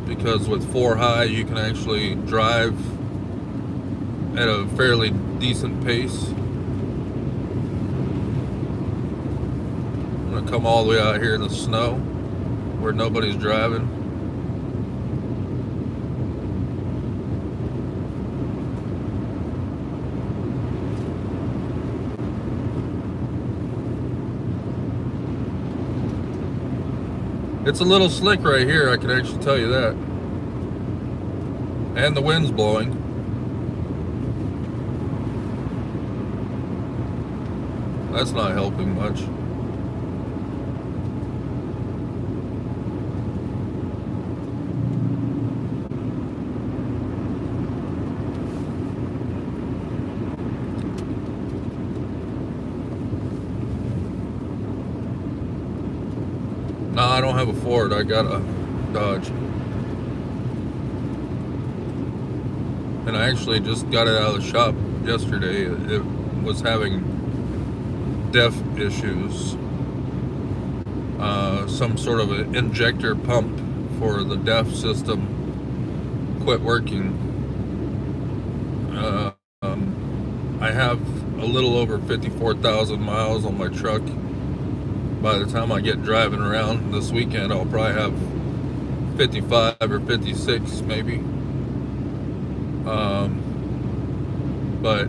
[SPEAKER 1] because with 4 high you can actually drive at a fairly decent pace. I'm gonna come all the way out here in the snow where nobody's driving. It's a little slick right here, I can actually tell you that. And the wind's blowing. That's not helping much. No, I don't have a Ford, I got a Dodge. And I actually just got it out of the shop yesterday. It was having DEF issues. Some sort of an injector pump for the DEF system quit working. I have a little over 54,000 miles on my truck. By the time I get driving around this weekend, I'll probably have 55 or 56 maybe. But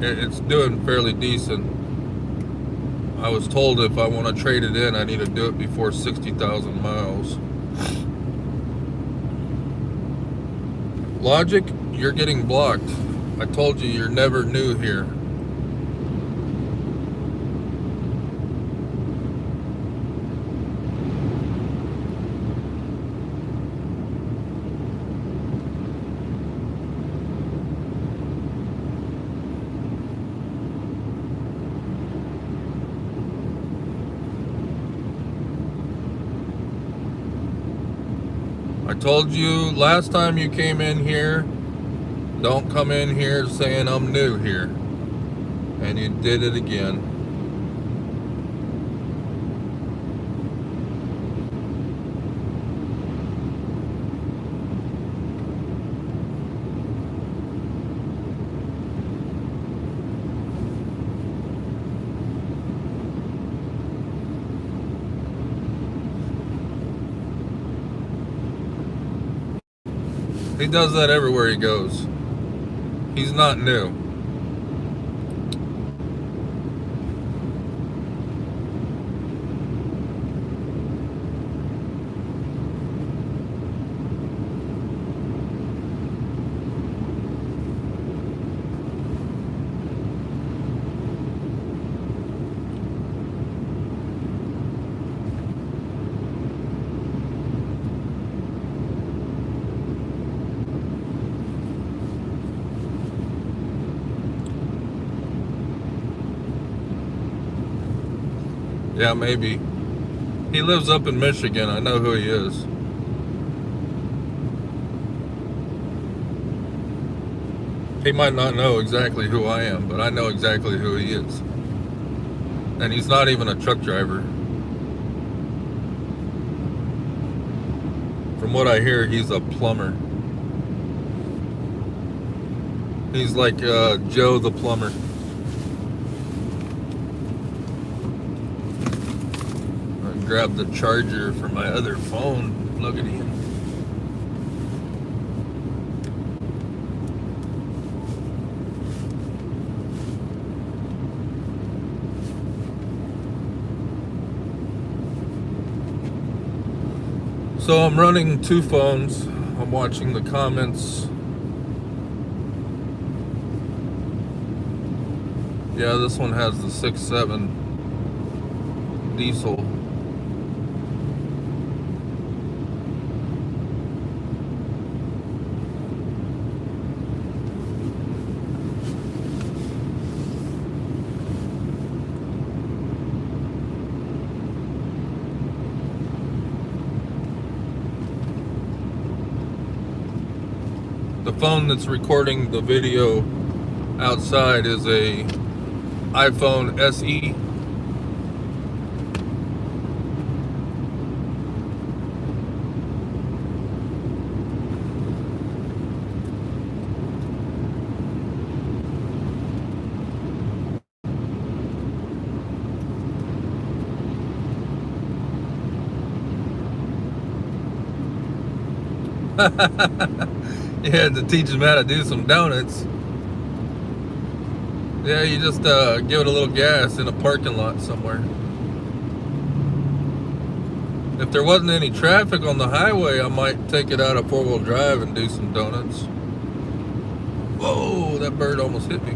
[SPEAKER 1] It's doing fairly decent. I was told if I want to trade it in, I need to do it before 60,000 miles. Logic, you're getting blocked. I told you you're never new here. I told you last time you came in here, don't come in here saying I'm new here. And you did it again. He does that everywhere he goes. He's not new. Yeah, maybe. He lives up in Michigan. I know who he is. He might not know exactly who I am, but I know exactly who he is. And he's not even a truck driver. From what I hear, he's a plumber. He's like Joe the plumber. I grabbed the charger for my other phone, plug it in. So I'm running two phones. I'm watching the comments. Yeah, this one has the 6.7 diesel. The phone that's recording the video outside is a iPhone SE. You had to teach him how to do some donuts. Yeah, you just give it a little gas in a parking lot somewhere. If there wasn't any traffic on the highway, I might take it out of four-wheel drive and do some donuts. Whoa, that bird almost hit me.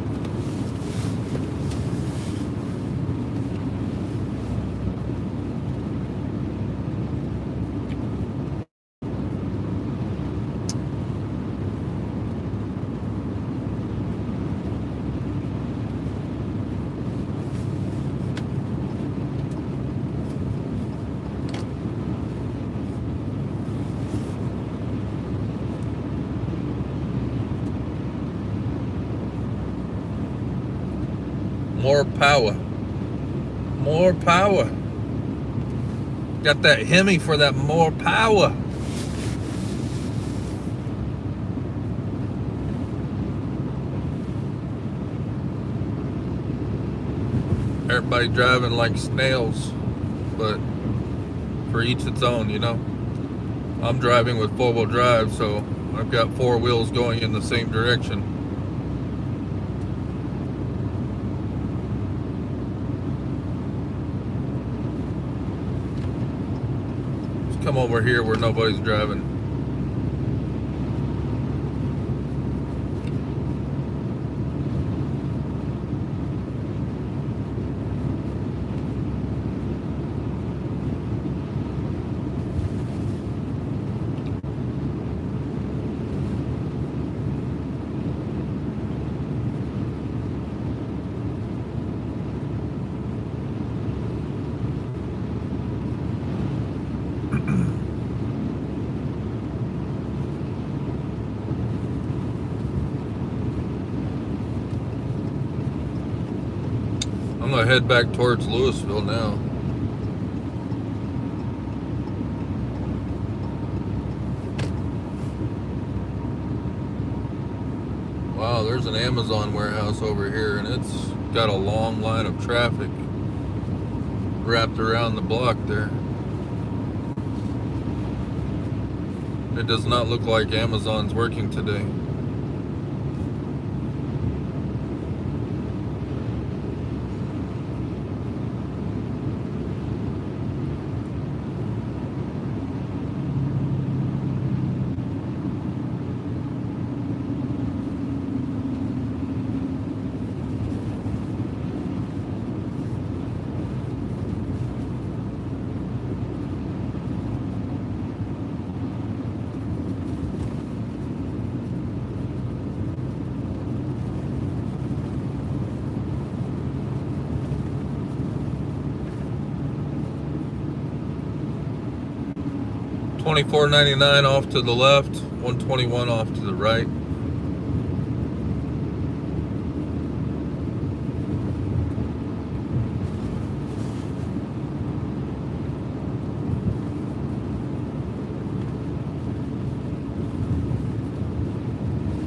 [SPEAKER 1] More power. More power. Got that Hemi for that more power. Everybody driving like snails, but for each its own, you know. I'm driving with four-wheel drive, so I've got four wheels going in the same direction. come over here where nobody's driving. I'm gonna head back towards Louisville now. Wow, there's an Amazon warehouse over here, and it's got a long line of traffic wrapped around the block there. It does not look like Amazon's working today. $24.99 off to the left, $121 off to the right.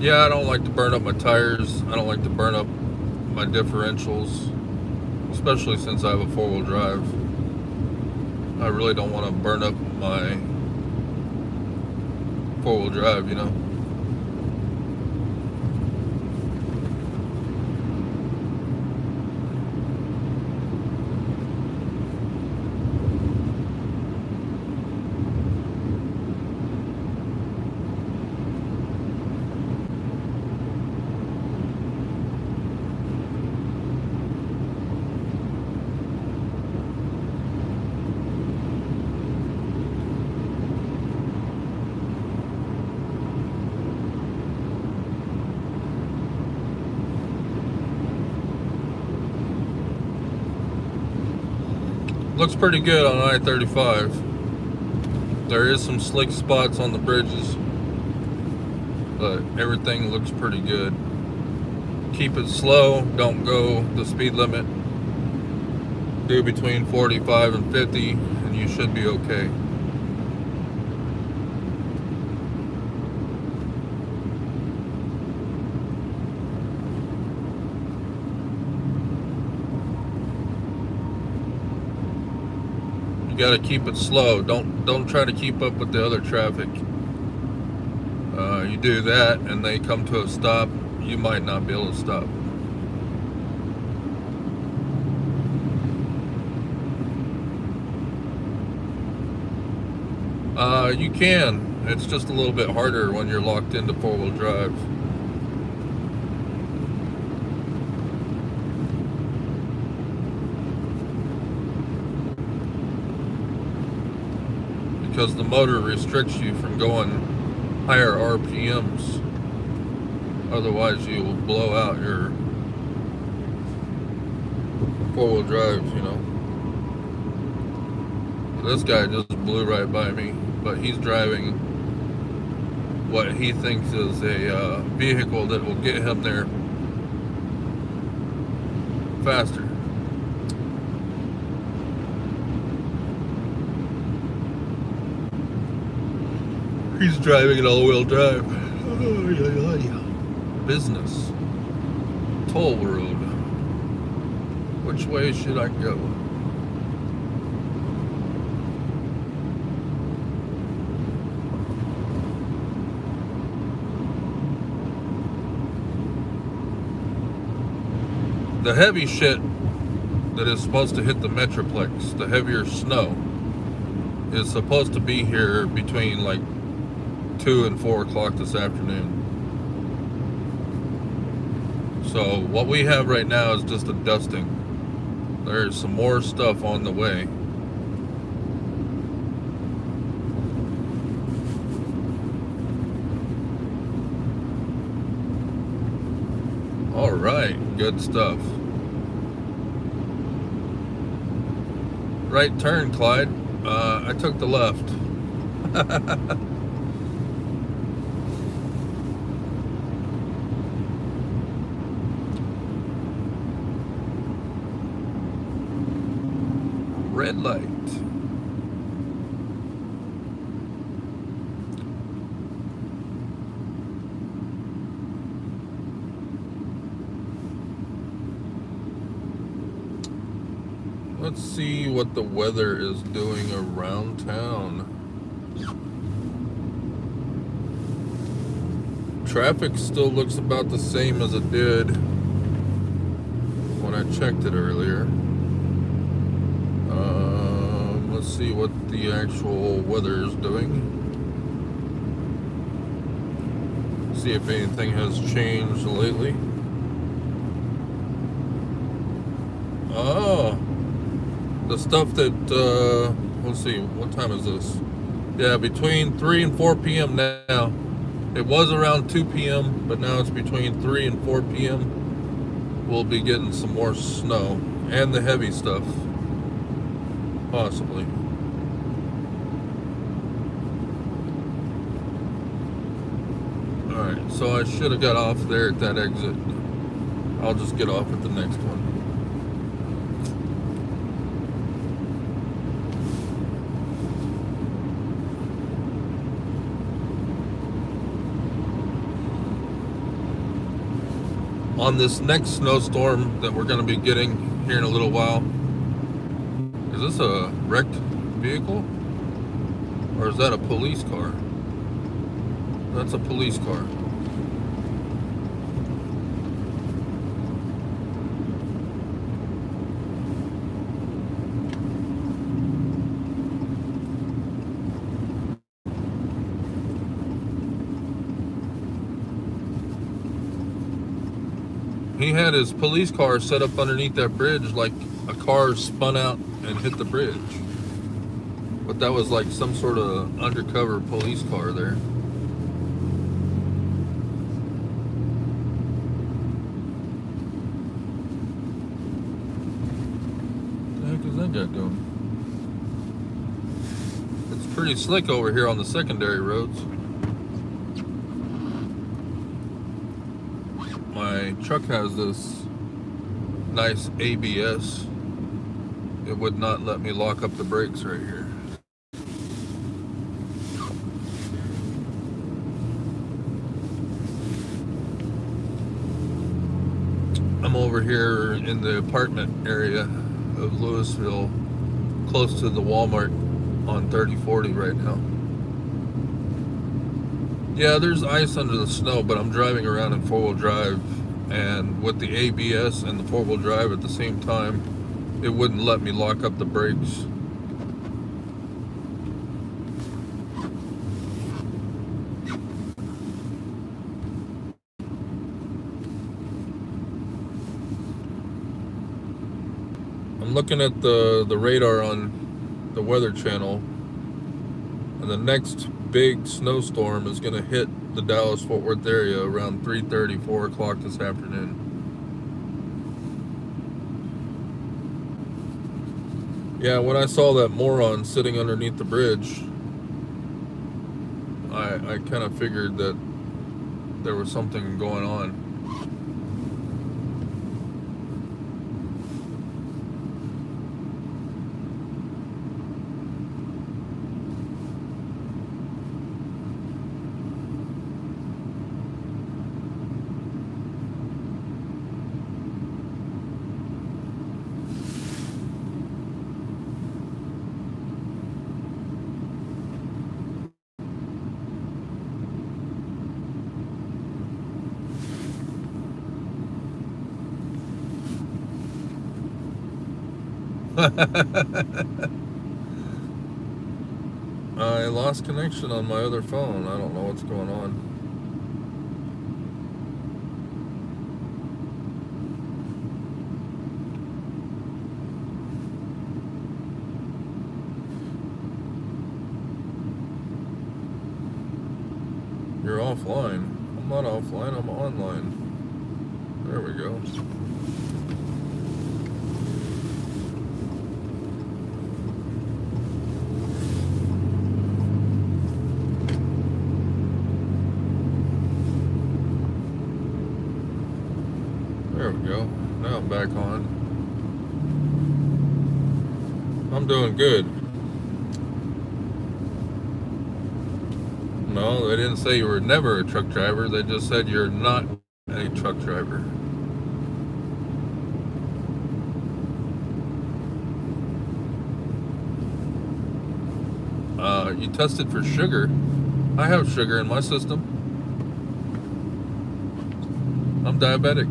[SPEAKER 1] Yeah, I don't like to burn up my tires. I don't like to burn up my differentials, especially since I have a four-wheel drive. I really don't want to burn up my four-wheel drive, you know. Looks pretty good on I-35. There is some slick spots on the bridges, but everything looks pretty good. Keep it slow, don't go the speed limit. Do between 45 and 50 and you should be okay. You got to keep it slow. Don't try to keep up with the other traffic. You do that and they come to a stop, you might not be able to stop. You can. It's just a little bit harder when you're locked into four-wheel drive. Because the motor restricts you from going higher RPMs. Otherwise you will blow out your four-wheel drive, you know. This guy just blew right by me, but he's driving what he thinks is a vehicle that will get him there faster. He's driving an all-wheel drive. Business. Toll road. Which way should I go? The heavy shit that is supposed to hit the Metroplex, the heavier snow, is supposed to be here between like 2 and 4 o'clock this afternoon. So what we have right now is just a dusting. There's some more stuff on the way. All right, good stuff. Right turn, Clyde. I took the left. Red light. Let's see what the weather is doing around town. Traffic still looks about the same as it did when I checked it earlier. Let's see what the actual weather is doing. See if anything has changed lately. Oh, the stuff that, let's see, what time is this? Yeah, between 3 and 4 p.m. now. It was around 2 p.m., but now it's between 3 and 4 p.m. We'll be getting some more snow and the heavy stuff. Possibly. Alright, so I should have got off there at that exit. I'll just get off at the next one. On this next snowstorm that we're going to be getting here in a little while. Is this a wrecked vehicle? Or is that a police car? That's a police car. He had his police car set up underneath that bridge like a car spun out and hit the bridge. But that was like some sort of undercover police car there. What the heck is that guy doing? It's pretty slick over here on the secondary roads. My truck has this nice ABS. It would not let me lock up the brakes right here. I'm over here in the apartment area of Louisville, close to the Walmart on 3040 right now. Yeah, there's ice under the snow, but I'm driving around in four-wheel drive, and with the ABS and the four-wheel drive at the same time, it wouldn't let me lock up the brakes. I'm looking at the radar on the Weather Channel, and the next big snowstorm is going to hit the Dallas-Fort Worth area around 3:30, 4 o'clock this afternoon. Yeah, when I saw that moron sitting underneath the bridge, I kind of figured that there was something going on. I lost connection on my other phone. I don't know what's going on. You're offline. I'm not offline, I'm online. There we go. There we go. Now I'm back on. I'm doing good. No, they didn't say you were never a truck driver. They just said you're not a truck driver. You tested for sugar. I have sugar in my system. I'm diabetic.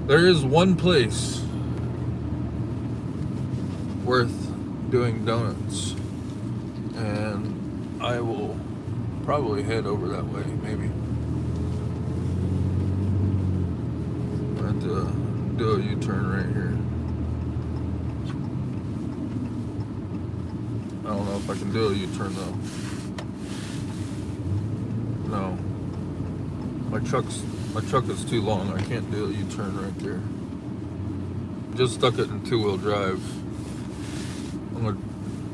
[SPEAKER 1] There is one place worth doing donuts, and I will probably head over that way, maybe. I have to do a U-turn right here. I don't know if I can do a U-turn though. No. My truck is too long. I can't do a U-turn right there. Just stuck it in two-wheel drive. I'm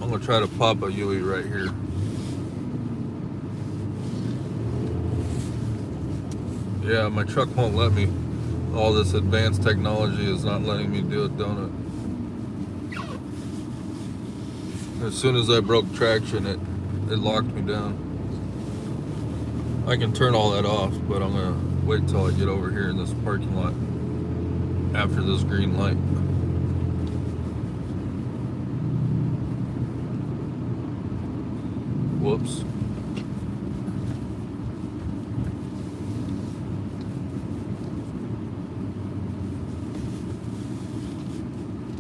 [SPEAKER 1] gonna try to pop a UE right here. Yeah, my truck won't let me. All this advanced technology is not letting me do a donut. As soon as I broke traction, it locked me down. I can turn all that off, but I'm gonna wait till I get over here in this parking lot after this green light. Whoops.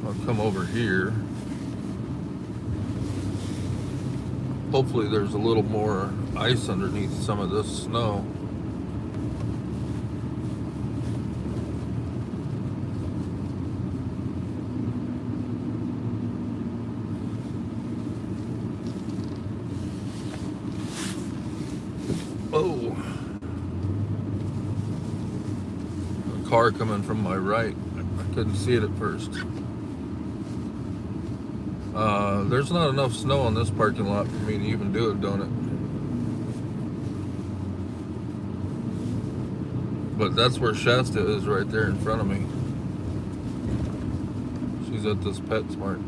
[SPEAKER 1] I'll come over here. Hopefully there's a little more ice underneath some of this snow. Oh, a car coming from my right. I couldn't see it at first. There's not enough snow on this parking lot for me to even do a donut. But that's where Shasta is, right there in front of me. She's at this PetSmart.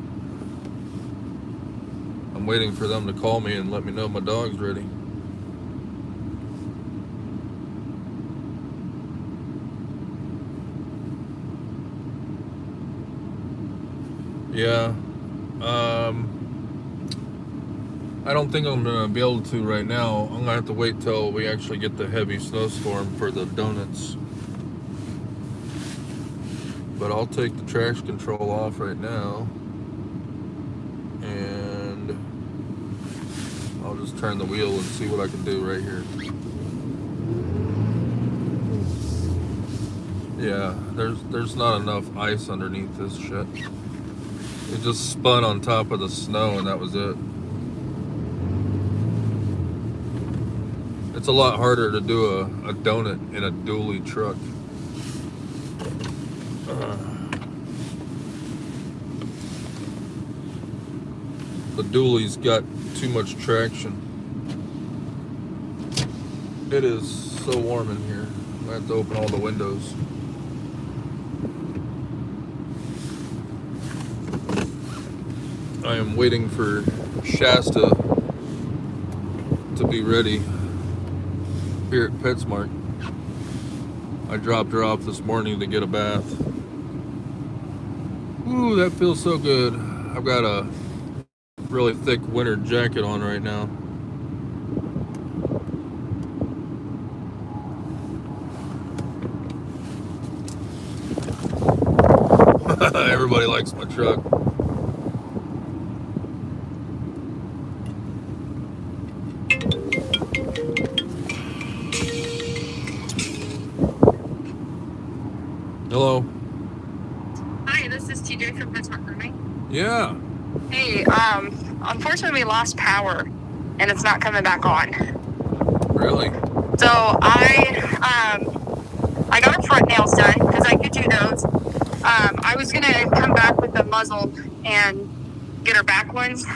[SPEAKER 1] I'm waiting for them to call me and let me know my dog's ready. Yeah. I don't think I'm gonna be able to right now. I'm gonna have to wait till we actually get the heavy snowstorm for the donuts. But I'll take the traction control off right now, and I'll just turn the wheel and see what I can do right here. Yeah, there's not enough ice underneath this shit. It just spun on top of the snow and that was it. It's a lot harder to do a donut in a dually truck. The dually's got too much traction. It is so warm in here. I have to open all the windows. I am waiting for Shasta to be ready here at PetSmart. I dropped her off this morning to get a bath. Ooh, that feels so good. I've got a really thick winter jacket on right now. Everybody likes my truck. Hello.
[SPEAKER 2] Hi, this is TJ from PetSmart Grooming.
[SPEAKER 1] Yeah.
[SPEAKER 2] Hey, unfortunately we lost power and it's not coming back on.
[SPEAKER 1] Really?
[SPEAKER 2] So I got her front nails done because I could do those. I was gonna come back with the muzzle and get her back ones.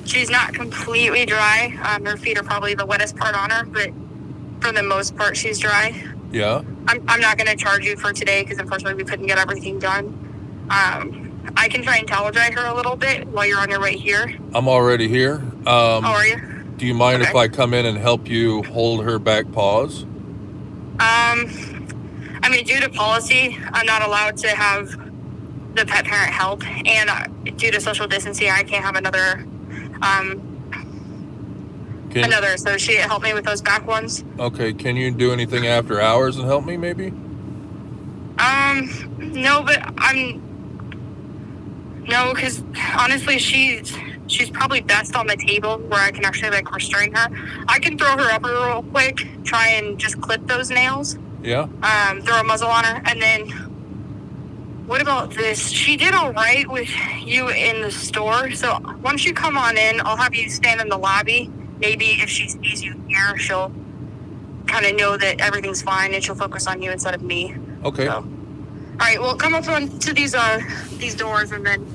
[SPEAKER 2] She's not completely dry. Her feet are probably the wettest part on her, but for the most part she's dry.
[SPEAKER 1] Yeah.
[SPEAKER 2] I'm not gonna charge you for today because unfortunately we couldn't get everything done. I can try and towel dry her a little bit while you're on your way here.
[SPEAKER 1] I'm already here.
[SPEAKER 2] How are you?
[SPEAKER 1] Do you mind if I come in and help you hold her back paws?
[SPEAKER 2] I mean, due to policy, I'm not allowed to have the pet parent help, and due to social distancing, I can't have another associate help me with those back ones.
[SPEAKER 1] Okay, can you do anything after hours and help me, maybe?
[SPEAKER 2] No, but no, because honestly, she's probably best on the table where I can actually like restrain her. I can throw her up real quick, try and just clip those nails.
[SPEAKER 1] Yeah.
[SPEAKER 2] Throw a muzzle on her, and then what about this? She did all right with you in the store. So once you come on in, I'll have you stand in the lobby. Maybe if she sees you here, she'll kind of know that everything's fine and she'll focus on you instead of me.
[SPEAKER 1] Okay.
[SPEAKER 2] So, all right, well, come up onto these doors and then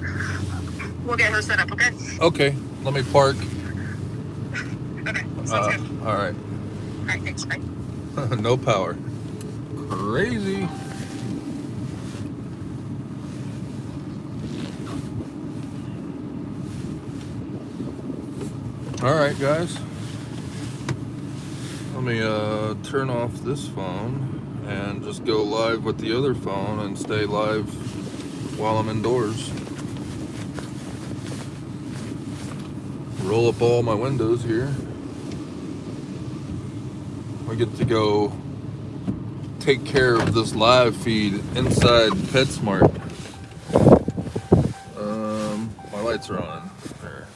[SPEAKER 2] we'll get her set up, okay?
[SPEAKER 1] Okay, let me park.
[SPEAKER 2] Okay, sounds good.
[SPEAKER 1] All right.
[SPEAKER 2] All right, thanks, bye.
[SPEAKER 1] No power. Crazy. All right, guys. Let me turn off this phone and just go live with the other phone and stay live while I'm indoors. Roll up all my windows here. I get to go take care of this live feed inside PetSmart. My lights are on. There.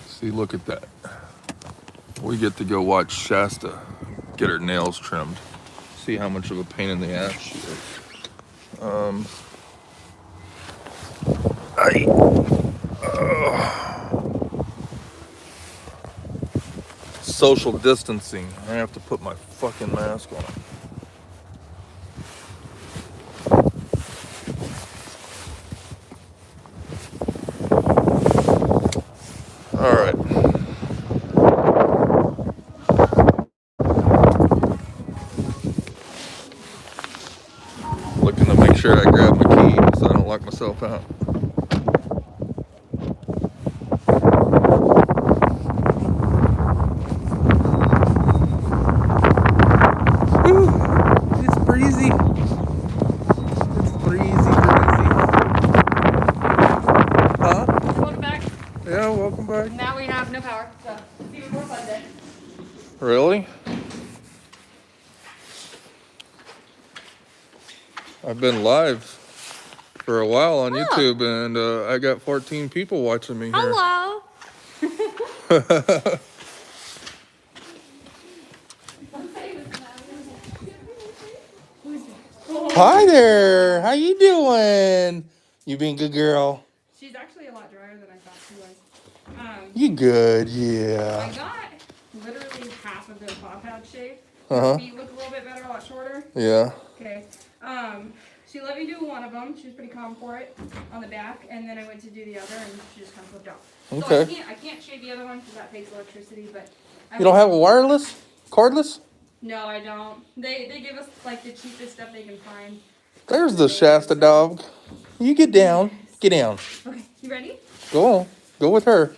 [SPEAKER 1] See, look at that. We get to go watch Shasta get her nails trimmed. See how much of a pain in the ass she is. Social distancing. I have to put my fucking mask on. All right. Looking to make sure I grab my key so I don't lock myself out. It's breezy. It's breezy. Huh?
[SPEAKER 2] Welcome back.
[SPEAKER 1] Yeah, welcome back.
[SPEAKER 2] Now we have no power, so it's even more fun then.
[SPEAKER 1] Really? I've been live for a while on YouTube, and I got 14 people watching me here.
[SPEAKER 2] Hello.
[SPEAKER 1] Hi there. How you doing? You being a good girl?
[SPEAKER 2] She's actually a lot drier than I thought she was.
[SPEAKER 1] You good? Yeah.
[SPEAKER 2] I got literally half of the paw pad shaved.
[SPEAKER 1] Uh-huh.
[SPEAKER 2] Her feet look a little bit better, a lot shorter.
[SPEAKER 1] Yeah.
[SPEAKER 2] Okay. She let me do one of them. She was pretty calm for it on the back, and then I went to do the other, and she just kind of flipped off.
[SPEAKER 1] Okay.
[SPEAKER 2] So I can't shave the other one because that takes electricity, but.
[SPEAKER 1] You don't have a wireless? Cordless?
[SPEAKER 2] No, I don't. They give us like the cheapest stuff they can find.
[SPEAKER 1] There's the Shasta dog. You get down. Get down.
[SPEAKER 3] Okay, you ready?
[SPEAKER 1] Go on. Go with her.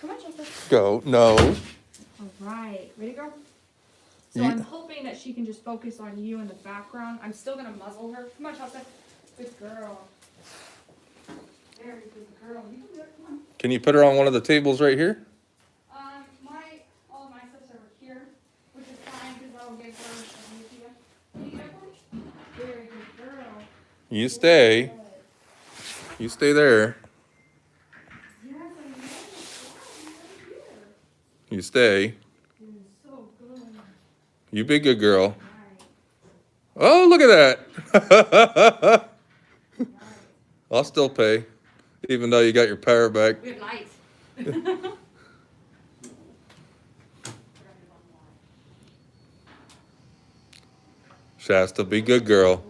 [SPEAKER 3] Come on, Shasta.
[SPEAKER 1] Go. No.
[SPEAKER 3] All right, ready, girl? So
[SPEAKER 1] You-
[SPEAKER 3] I'm hoping that she can just focus on you in the background. I'm still gonna muzzle her. Come on, Shasta. Good girl. Very good girl. You can do it. Come on.
[SPEAKER 1] Can you put her on one of the tables right here?
[SPEAKER 3] All of my stuff's over here, which is fine because I'll give her a new to you. Can you get it for me? Very good girl.
[SPEAKER 1] You stay.
[SPEAKER 3] Good.
[SPEAKER 1] You stay there.
[SPEAKER 3] Yes, I know. Wow, you're right here.
[SPEAKER 1] You stay.
[SPEAKER 3] You're so good.
[SPEAKER 1] You be a good girl.
[SPEAKER 3] Right.
[SPEAKER 1] Oh, look at that.
[SPEAKER 3] Right.
[SPEAKER 1] I'll still pay, even though you got your power back.
[SPEAKER 3] We have lights.
[SPEAKER 1] Shasta, be good girl.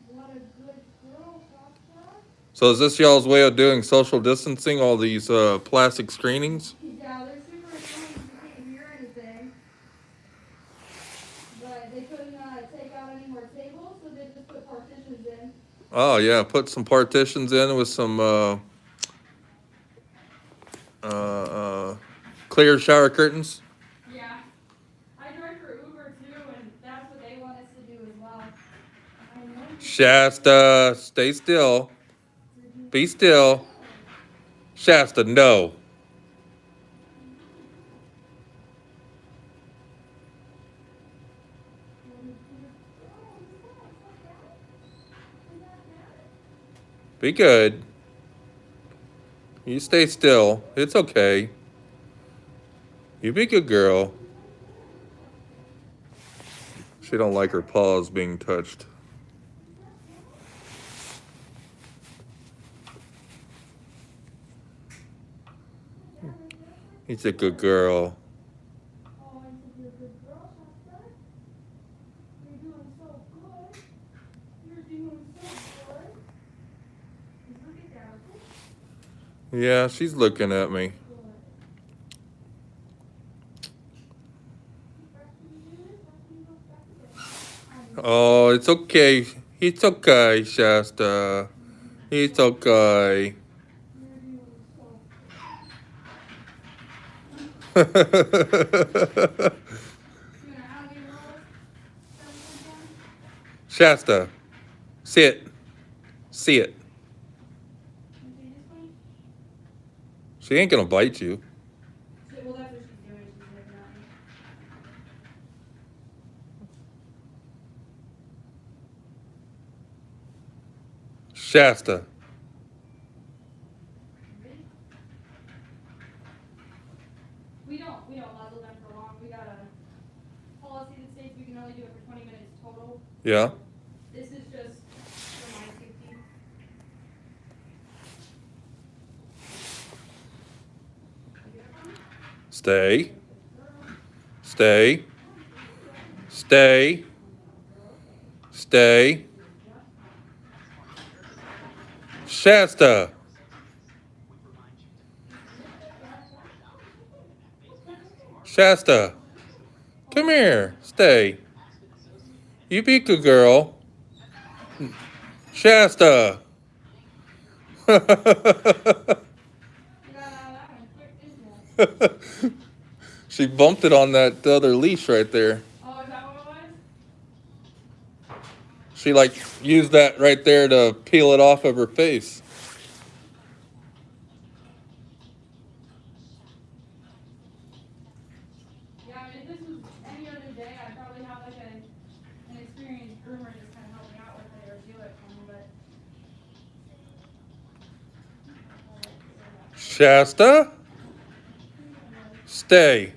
[SPEAKER 3] What a good girl, Shasta.
[SPEAKER 1] So is this y'all's way of doing social distancing, all these plastic screenings?
[SPEAKER 3] Yeah, they're super annoying. You can't hear anything. But they couldn't take out any more tables, so they just put partitions in.
[SPEAKER 1] Oh, yeah, put some partitions in with some clear shower curtains.
[SPEAKER 3] Yeah. I drove for Uber too, and that's what they want us to do as well. I know.
[SPEAKER 1] Shasta, stay still. Be still. Shasta, no. Be good. You stay still. It's okay. You be a good girl. She don't like her paws being touched. He's a good girl.
[SPEAKER 3] Oh, I said you're a good girl, Shasta. You're doing so good. You're doing so good. Just look at that, okay?
[SPEAKER 1] Yeah, she's looking at me.
[SPEAKER 3] Good. After you do this, after you go back again.
[SPEAKER 1] Oh, it's okay. It's okay, Shasta. It's okay.
[SPEAKER 3] You're doing so
[SPEAKER 1] Shasta,
[SPEAKER 3] You want alligator rolls?
[SPEAKER 1] sit. See it.
[SPEAKER 3] Want to do this one?
[SPEAKER 1] She ain't gonna bite you.
[SPEAKER 3] Well, that's what she's doing. She's looking at me.
[SPEAKER 1] Shasta.
[SPEAKER 3] Ready? We don't muzzle them for long. We got a policy that states we can only do it for 20 minutes total.
[SPEAKER 1] Yeah.
[SPEAKER 3] This is just for my safety.
[SPEAKER 1] Stay. Stay. Stay. Stay. Shasta. Shasta. Come here. Stay. You be a good girl. Shasta.
[SPEAKER 3] You got out of that one quick, didn't you?
[SPEAKER 1] She bumped it on that other leash right there.
[SPEAKER 3] Oh, is that what it was?
[SPEAKER 1] She like used that right there to peel it off of her face.
[SPEAKER 3] Yeah, I mean, if this was any other day, I'd probably have like an experienced groomer just kind of help me out with it or do it for me, but.
[SPEAKER 1] Shasta. Stay.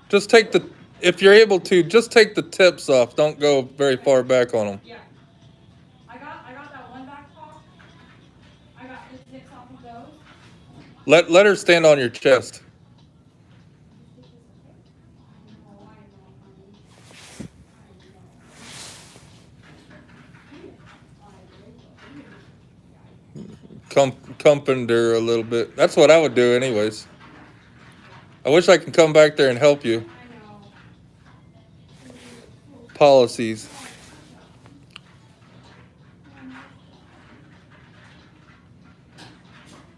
[SPEAKER 1] Just take the, if you're able to, just take the tips off. Don't go very far back on them.
[SPEAKER 3] Yeah. I got that one back paw. I got the tips off of those.
[SPEAKER 1] Let her stand on your chest. Comforted her a little bit. That's what I would do anyways. I wish I could come back there and help you.
[SPEAKER 3] I know.
[SPEAKER 1] Policies.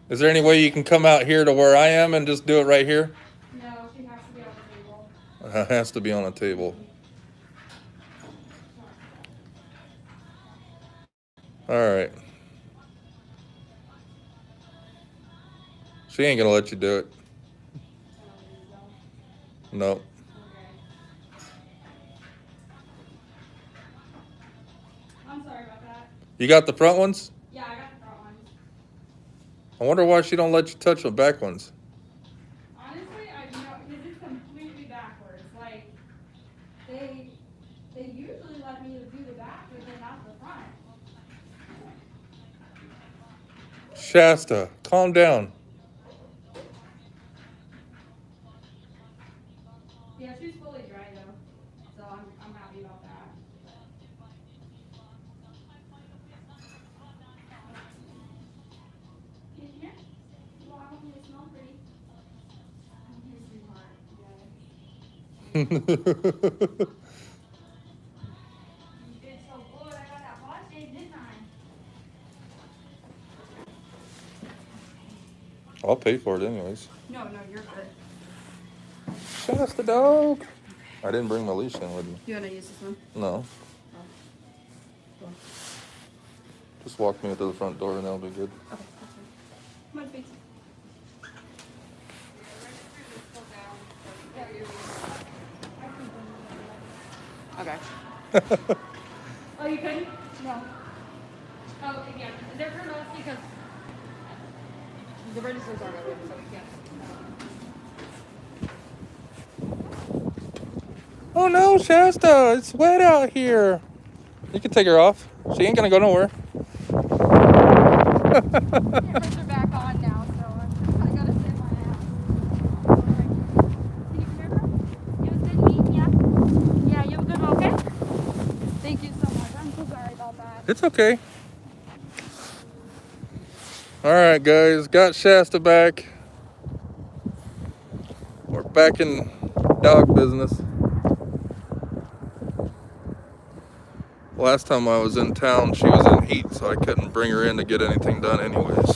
[SPEAKER 1] Is there any way you can come out here to where I am and just do it right here?
[SPEAKER 3] No, she has to be on the table.
[SPEAKER 1] It has to be on a table. All right. She ain't gonna let you do it. No.
[SPEAKER 3] Okay. I'm sorry about that.
[SPEAKER 1] You got the front ones?
[SPEAKER 3] Yeah, I got the front ones.
[SPEAKER 1] I wonder why she don't let you touch the back ones.
[SPEAKER 3] Honestly, because it's completely backwards. Like, they usually let me do the back, but then not the front.
[SPEAKER 1] Shasta, calm down.
[SPEAKER 3] Yeah, she's fully dry though, so I'm happy about that. Can you hear? Well, I want you to smell pretty. I'm your sweetheart. Yeah. You did so good. I got that wash day, didn't I?
[SPEAKER 1] I'll pay for it anyways.
[SPEAKER 3] No, you're good.
[SPEAKER 1] Shasta, dog. I didn't bring my leash in with me.
[SPEAKER 3] You want to use this one?
[SPEAKER 1] No.
[SPEAKER 3] Cool.
[SPEAKER 1] Just walk me to the front door and that'll be good.
[SPEAKER 3] Okay, that's fine. Come on, Faith. Okay. Oh, you couldn't? No. Oh, okay, yeah. They're turned off because the registers aren't open, so we can't.
[SPEAKER 1] Oh no, Shasta, it's wet out here. You can take her off. She ain't gonna go nowhere.
[SPEAKER 3] Cameras are back on now, so I gotta save my ass. Can you come here, girl? It was good meeting ya. Yeah, you have a good one, okay? Thank you so much. I'm so sorry about that.
[SPEAKER 1] It's okay. All right, guys, got Shasta back. We're back in dog business. Last time I was in town, she was in heat, so I couldn't bring her in to get anything done anyways.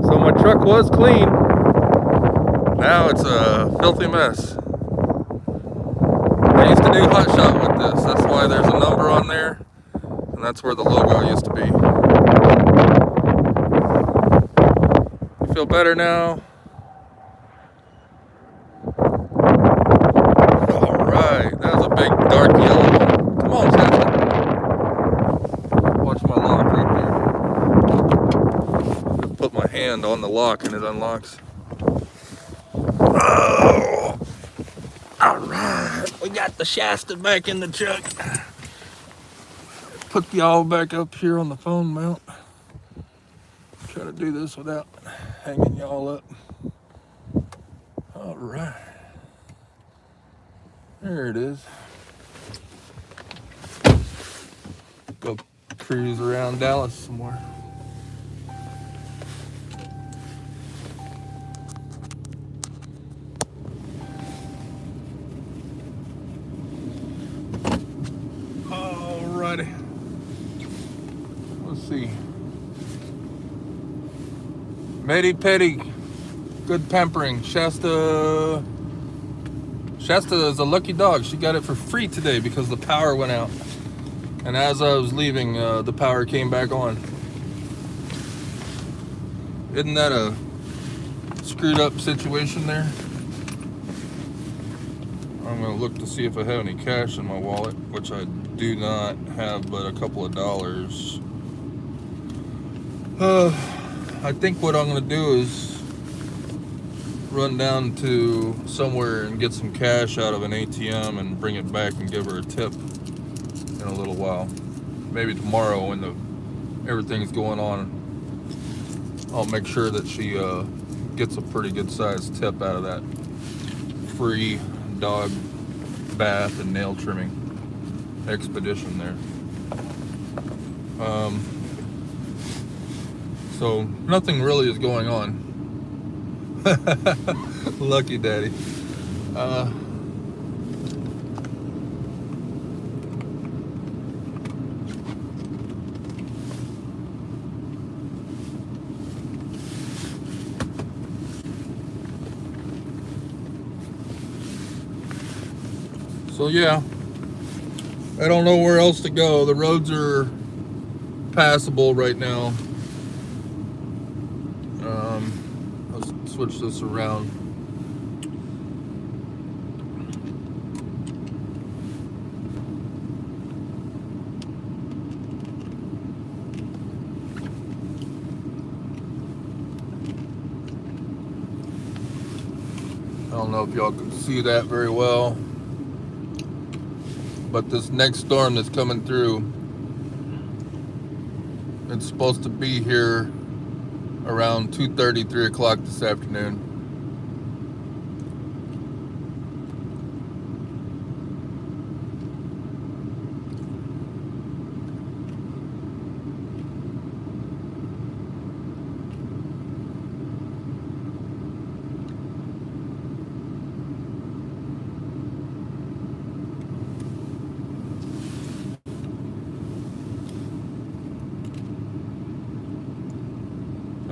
[SPEAKER 1] So my truck was clean. Now it's a filthy mess. I used to do hot shot with this. That's why there's a number on there, and that's where the logo used to be. You feel better now? Alright, that was a big dark yellow one. Come on, Shasta. Watch my lock right there. Put my hand on the lock and it unlocks. Oh! Alright, we got the Shasta back in the truck. Put y'all back up here on the phone mount. Try to do this without hanging y'all up. Alright. There it is. Go cruise around Dallas some more. Alrighty. Let's see. Medi Petty. Good pampering. Shasta is a lucky dog. She got it for free today because the power went out. And as I was leaving, the power came back on. Isn't that a screwed up situation there? I'm gonna look to see if I have any cash in my wallet, which I do not have but a couple of dollars. I think what I'm gonna do is run down to somewhere and get some cash out of an ATM and bring it back and give her a tip in a little while. Maybe tomorrow when everything's going on, I'll make sure that she gets a pretty good sized tip out of that free dog bath and nail trimming. expedition there. So nothing really is going on. Lucky daddy. So yeah, I don't know where else to go. The roads are passable right now. Let's switch this around. I don't know if y'all can see that very well, but this next storm that's coming through, it's supposed to be here around 2:30, 3 o'clock this afternoon.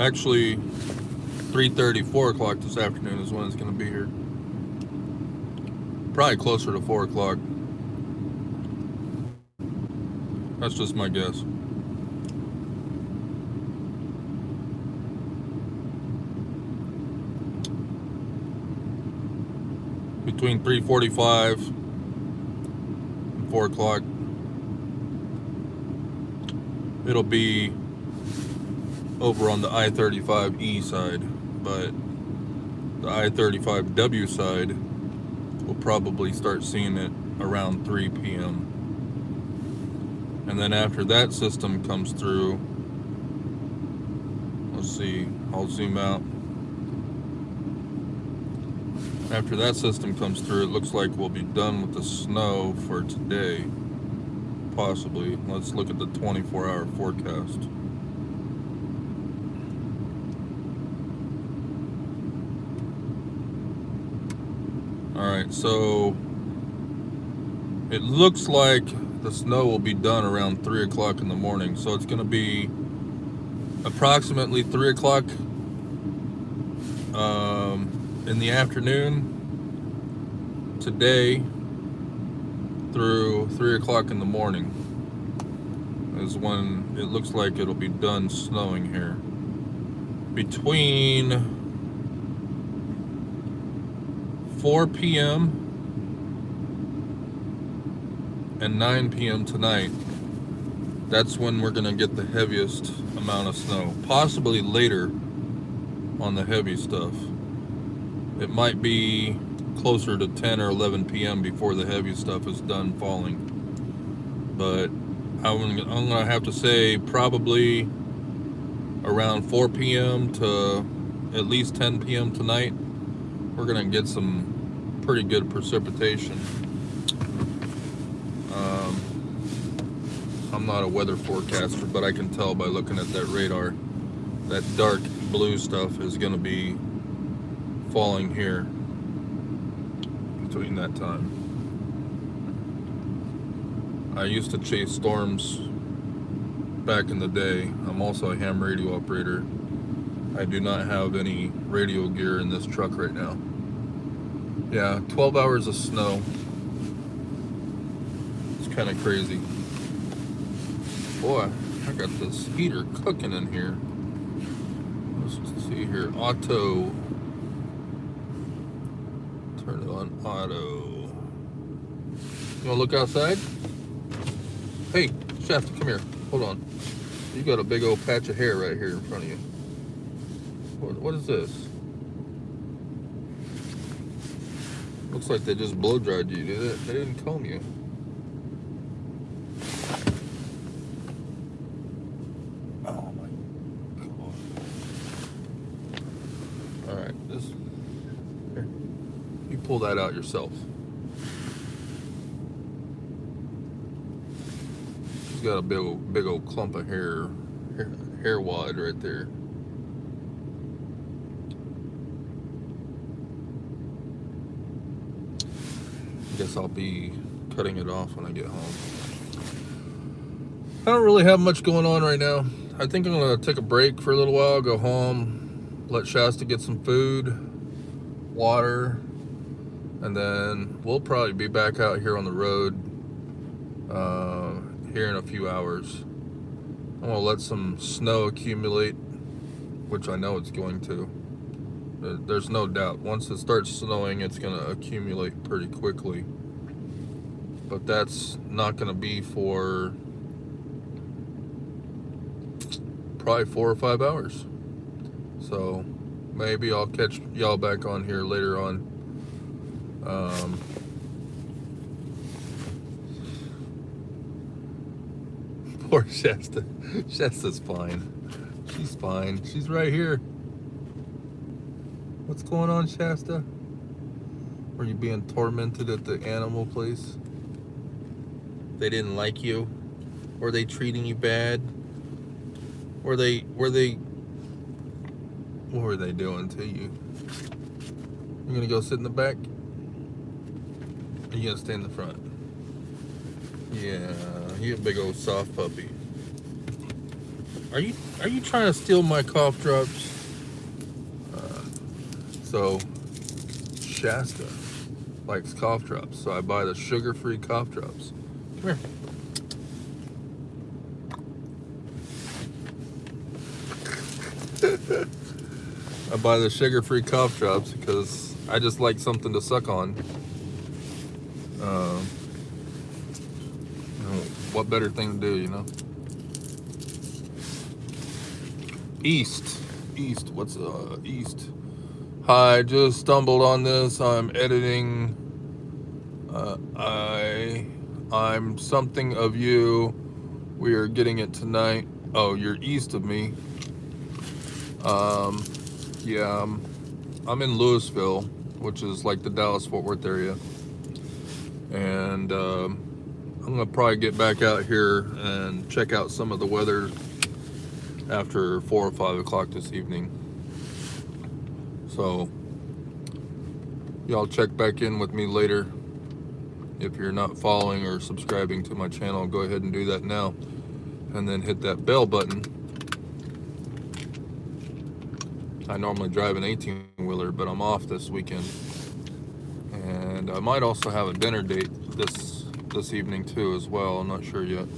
[SPEAKER 1] Actually, 3:30, 4 o'clock this afternoon is when it's going to be here. Probably closer to 4 o'clock. That's just my guess. Between 3:45 and 4 o'clock, it'll be over on the I-35E side, but the I-35W side will probably start seeing it around 3 p.m. And then after that system comes through, let's see, I'll zoom out. After that system comes through, it looks like we'll be done with the snow for today, possibly. Let's look at the 24-hour forecast. Alright, so it looks like the snow will be done around 3 o'clock in the morning. So it's going to be approximately 3 o'clock in the afternoon today through 3 o'clock in the morning is when it looks like it'll be done snowing here. Between 4 p.m. and 9 p.m. tonight, that's when we're gonna get the heaviest amount of snow. Possibly later on the heavy stuff. It might be closer to 10 or 11 p.m. before the heavy stuff is done falling. But I'm gonna have to say probably around 4 p.m. to at least 10 p.m. tonight, we're gonna get some pretty good precipitation. I'm not a weather forecaster, but I can tell by looking at that radar that dark blue stuff is gonna be falling here between that time. I used to chase storms back in the day. I'm also a ham radio operator. I do not have any radio gear in this truck right now. Yeah, 12 hours of snow. It's kind of crazy. Boy, I got this heater cooking in here. Let's see here. Auto. Turn it on auto. You wanna look outside? Hey, Shaft, come here. Hold on. You got a big old patch of hair right here in front of you. What is this? Looks like they just blow dried you. They didn't comb you. Oh my God. Alright, here. You pull that out yourself. She's got a big old clump of hair wad right there. Guess I'll be cutting it off when I get home. I don't really have much going on right now. I think I'm gonna take a break for a little while, go home, let Shasta get some food, water, and then we'll probably be back out here on the road here in a few hours. I'm gonna let some snow accumulate, which I know it's going to. There's no doubt. Once it starts snowing, it's gonna accumulate pretty quickly. But that's not gonna be for probably 4 or 5 hours. So maybe I'll catch y'all back on here later on. Poor Shasta. Shasta's fine. She's fine. She's right here. What's going on, Shasta? Were you being tormented at the animal place? They didn't like you? Were they treating you bad? What were they doing to you? You gonna go sit in the back? Or you gonna stay in the front? Yeah, you a big old soft puppy. Are you trying to steal my cough drops? So Shasta likes cough drops, so I buy the sugar-free cough drops. Come here. I buy the sugar-free cough drops because I just like something to suck on. What better thing to do, you know? East, what's East? Hi, just stumbled on this. I'm editing. I'm something of you. We are getting it tonight. Oh, you're east of me. Yeah, I'm in Louisville, which is like the Dallas-Fort Worth area. And I'm gonna probably get back out here and check out some of the weather after 4 or 5 o'clock this evening. So y'all check back in with me later. If you're not following or subscribing to my channel, go ahead and do that now, and then hit that bell button. I normally drive an 18-wheeler, but I'm off this weekend, and I might also have a dinner date this evening too as well. I'm not sure yet.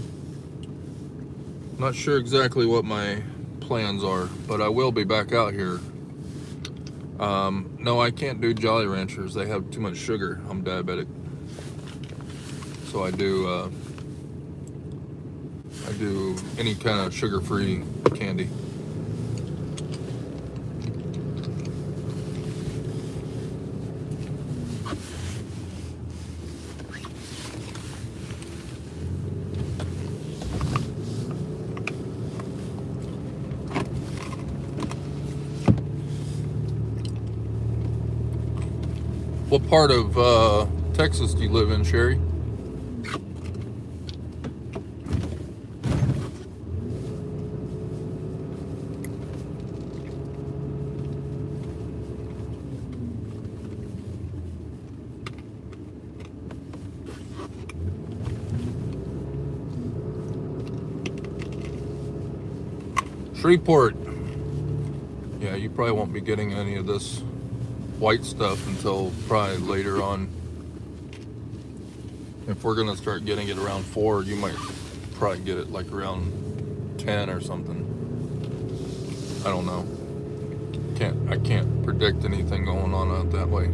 [SPEAKER 1] Not sure exactly what my plans are, but I will be back out here. No, I can't do Jolly Ranchers. They have too much sugar. I'm diabetic. So I do any kind of sugar-free candy. What part of Texas do you live in, Sherry? Shreveport. Yeah, you probably won't be getting any of this white stuff until probably later on. If we're gonna start getting it around 4, you might probably get it like around 10 or something. I don't know. I can't predict anything going on out that way.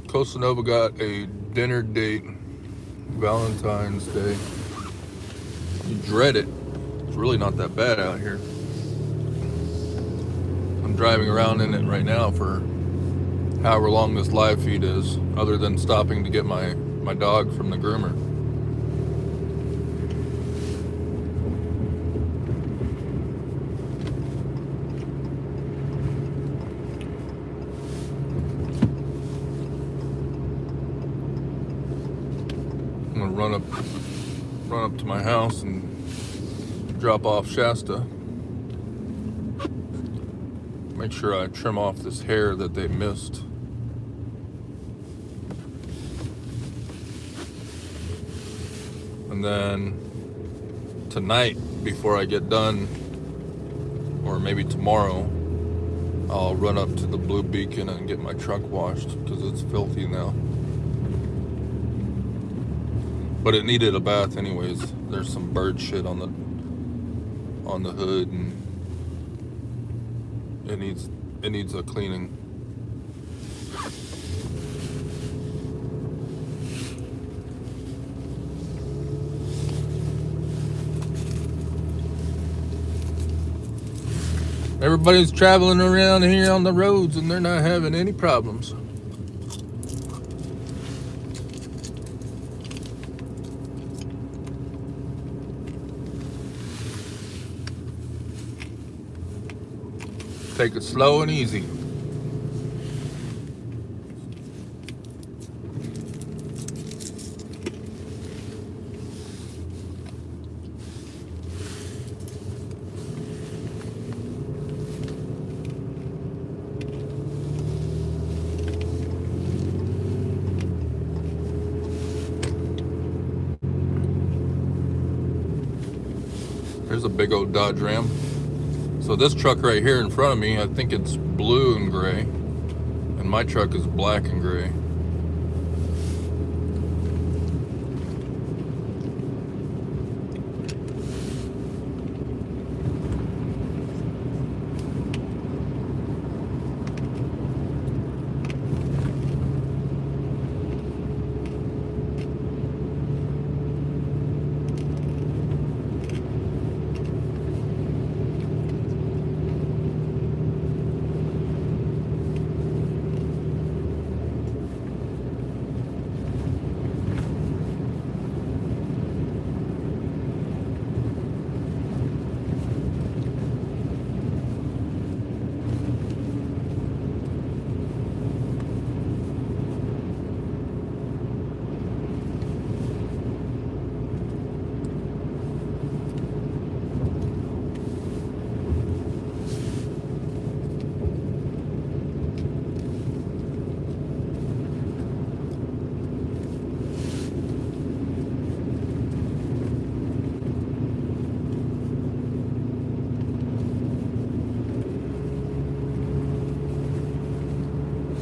[SPEAKER 1] Costa Nova got a dinner date Valentine's Day. You dread it. It's really not that bad out here. I'm driving around in it right now for however long this live feed is, other than stopping to get my dog from the groomer. gonna run up to my house and drop off Shasta. Make sure I trim off this hair that they missed. And then tonight, before I get done, or maybe tomorrow, I'll run up to the Blue Beacon and get my truck washed because it's filthy now. But it needed a bath anyways. There's some bird shit on the hood, and it needs a cleaning. Everybody's traveling around here on the roads and they're not having any problems. Take it slow and easy. There's a big old Dodge Ram. So this truck right here in front of me, I think it's blue and gray, and my truck is black and gray.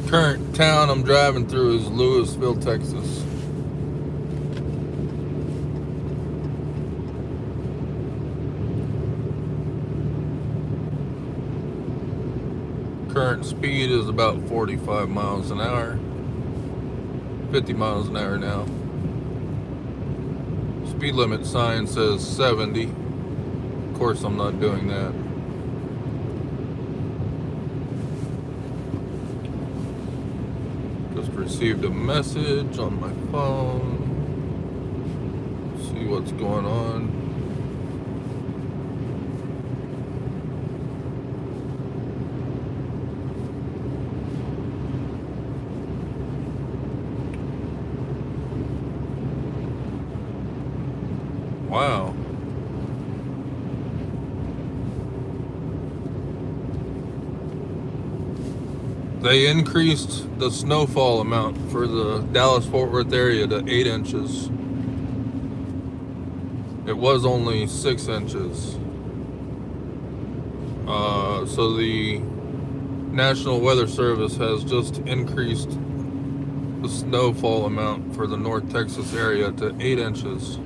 [SPEAKER 1] Current town I'm driving through is Louisville, Texas. Current speed is about 45 miles an hour. 50 miles an hour now. Speed limit sign says 70. Of course I'm not doing that. Just received a message on my phone. See what's going on. Wow. They increased the snowfall amount for the Dallas-Fort Worth area to 8 inches. It was only 6 inches. So the National Weather Service has just increased the snowfall amount for the North Texas area to 8 inches.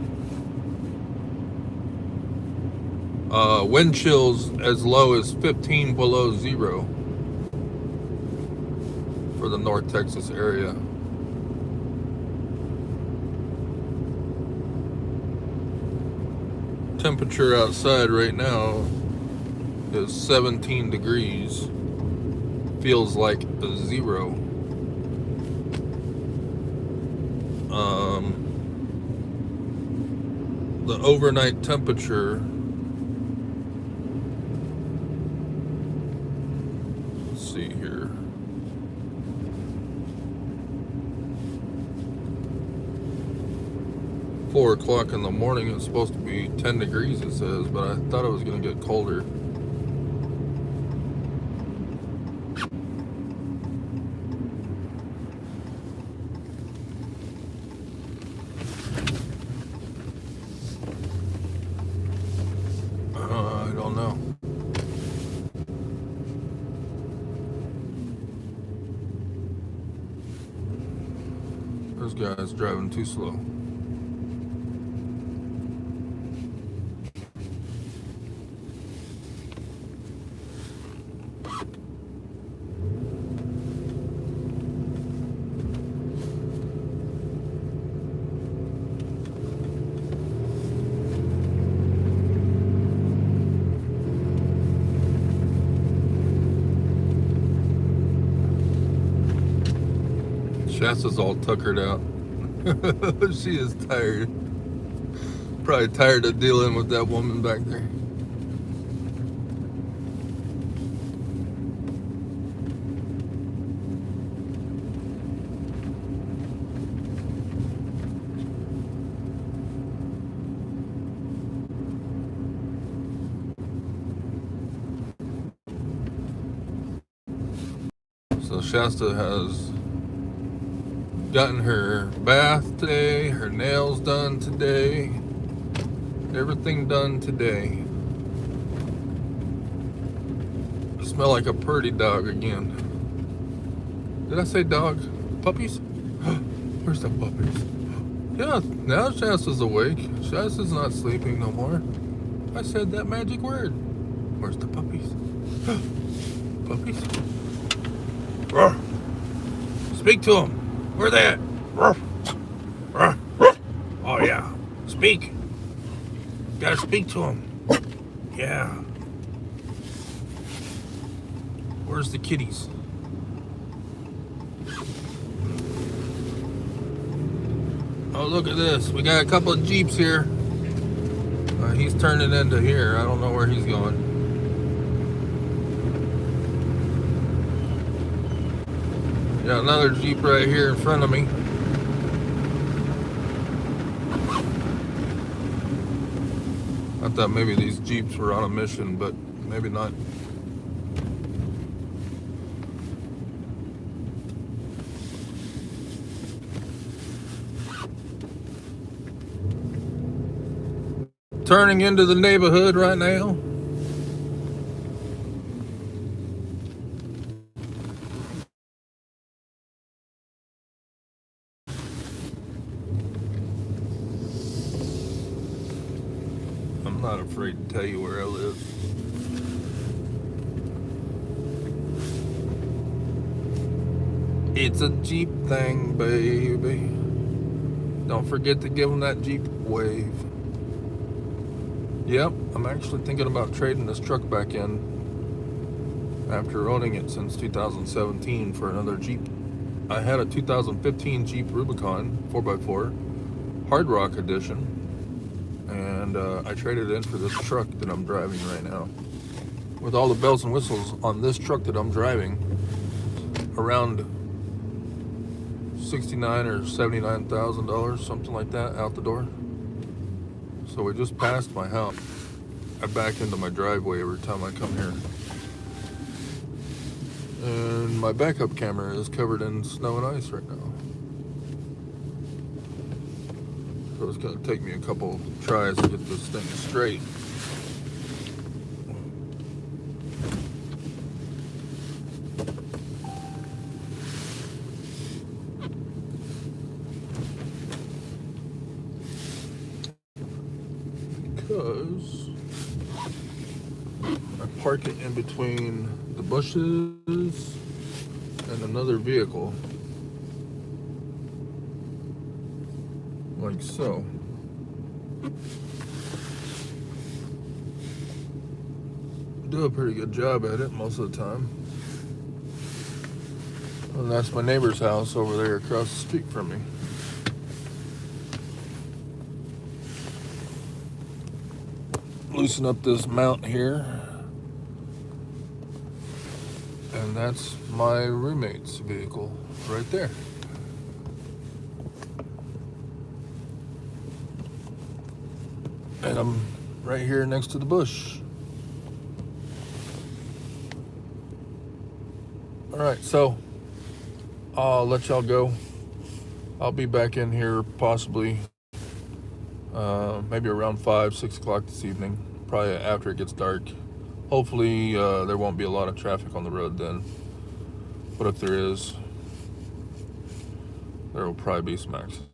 [SPEAKER 1] Wind chills as low as 15 below zero for the North Texas area. Temperature outside right now is 17 degrees. Feels like a zero. The overnight temperature, let's see here. 4 o'clock in the morning. It's supposed to be 10 degrees, it says, but I thought it was going to get colder. I don't know. This guy's driving too slow. Shasta's all tuckered out. She is tired. Probably tired of dealing with that woman back there. So Shasta has gotten her bath today, her nails done today, everything done today. I smell like a purdy dog again. Did I say dog? Puppies? Where's the puppies? Yeah, now Shasta's awake. Shasta's not sleeping no more. I said that magic word. Where's the puppies? Puppies? Ruff. Speak to them. Where they at? Ruff. Ruff. Oh yeah. Speak. Gotta speak to them. Yeah. Where's the kitties? Oh, look at this. We got a couple of Jeeps here. He's turning into here. I don't know where he's going. Got another Jeep right here in front of me. I thought maybe these Jeeps were on a mission, but maybe not. Turning into the neighborhood right now. I'm not afraid to tell you where I live. It's a Jeep thing, baby. Don't forget to give them that Jeep wave. Yep, I'm actually thinking about trading this truck back in after owning it since 2017 for another Jeep. I had a 2015 Jeep Rubicon 4x4 Hard Rock Edition, and I traded it in for this truck that I'm driving right now. With all the bells and whistles on this truck that I'm driving, around $69,000 or $79,000, something like that, out the door. So we just passed my house. I back into my driveway every time I come here. And my backup camera is covered in snow and ice right now. So it's gonna take me a couple tries to get this thing straight. Because I park it in between the bushes and another vehicle, like so. Do a pretty good job at it most of the time. And that's my neighbor's house over there across the street from me. Loosen up this mount here, and that's my roommate's vehicle right there. And I'm right here next to the bush. Alright, so I'll let y'all go. I'll be back in here possibly maybe around 5, 6 o'clock this evening. Probably after it gets dark. Hopefully there won't be a lot of traffic on the road then. But if there is, there will probably be some accidents.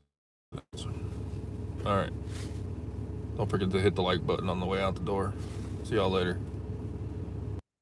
[SPEAKER 1] Alright. Don't forget to hit the like button on the way out the door. See y'all later.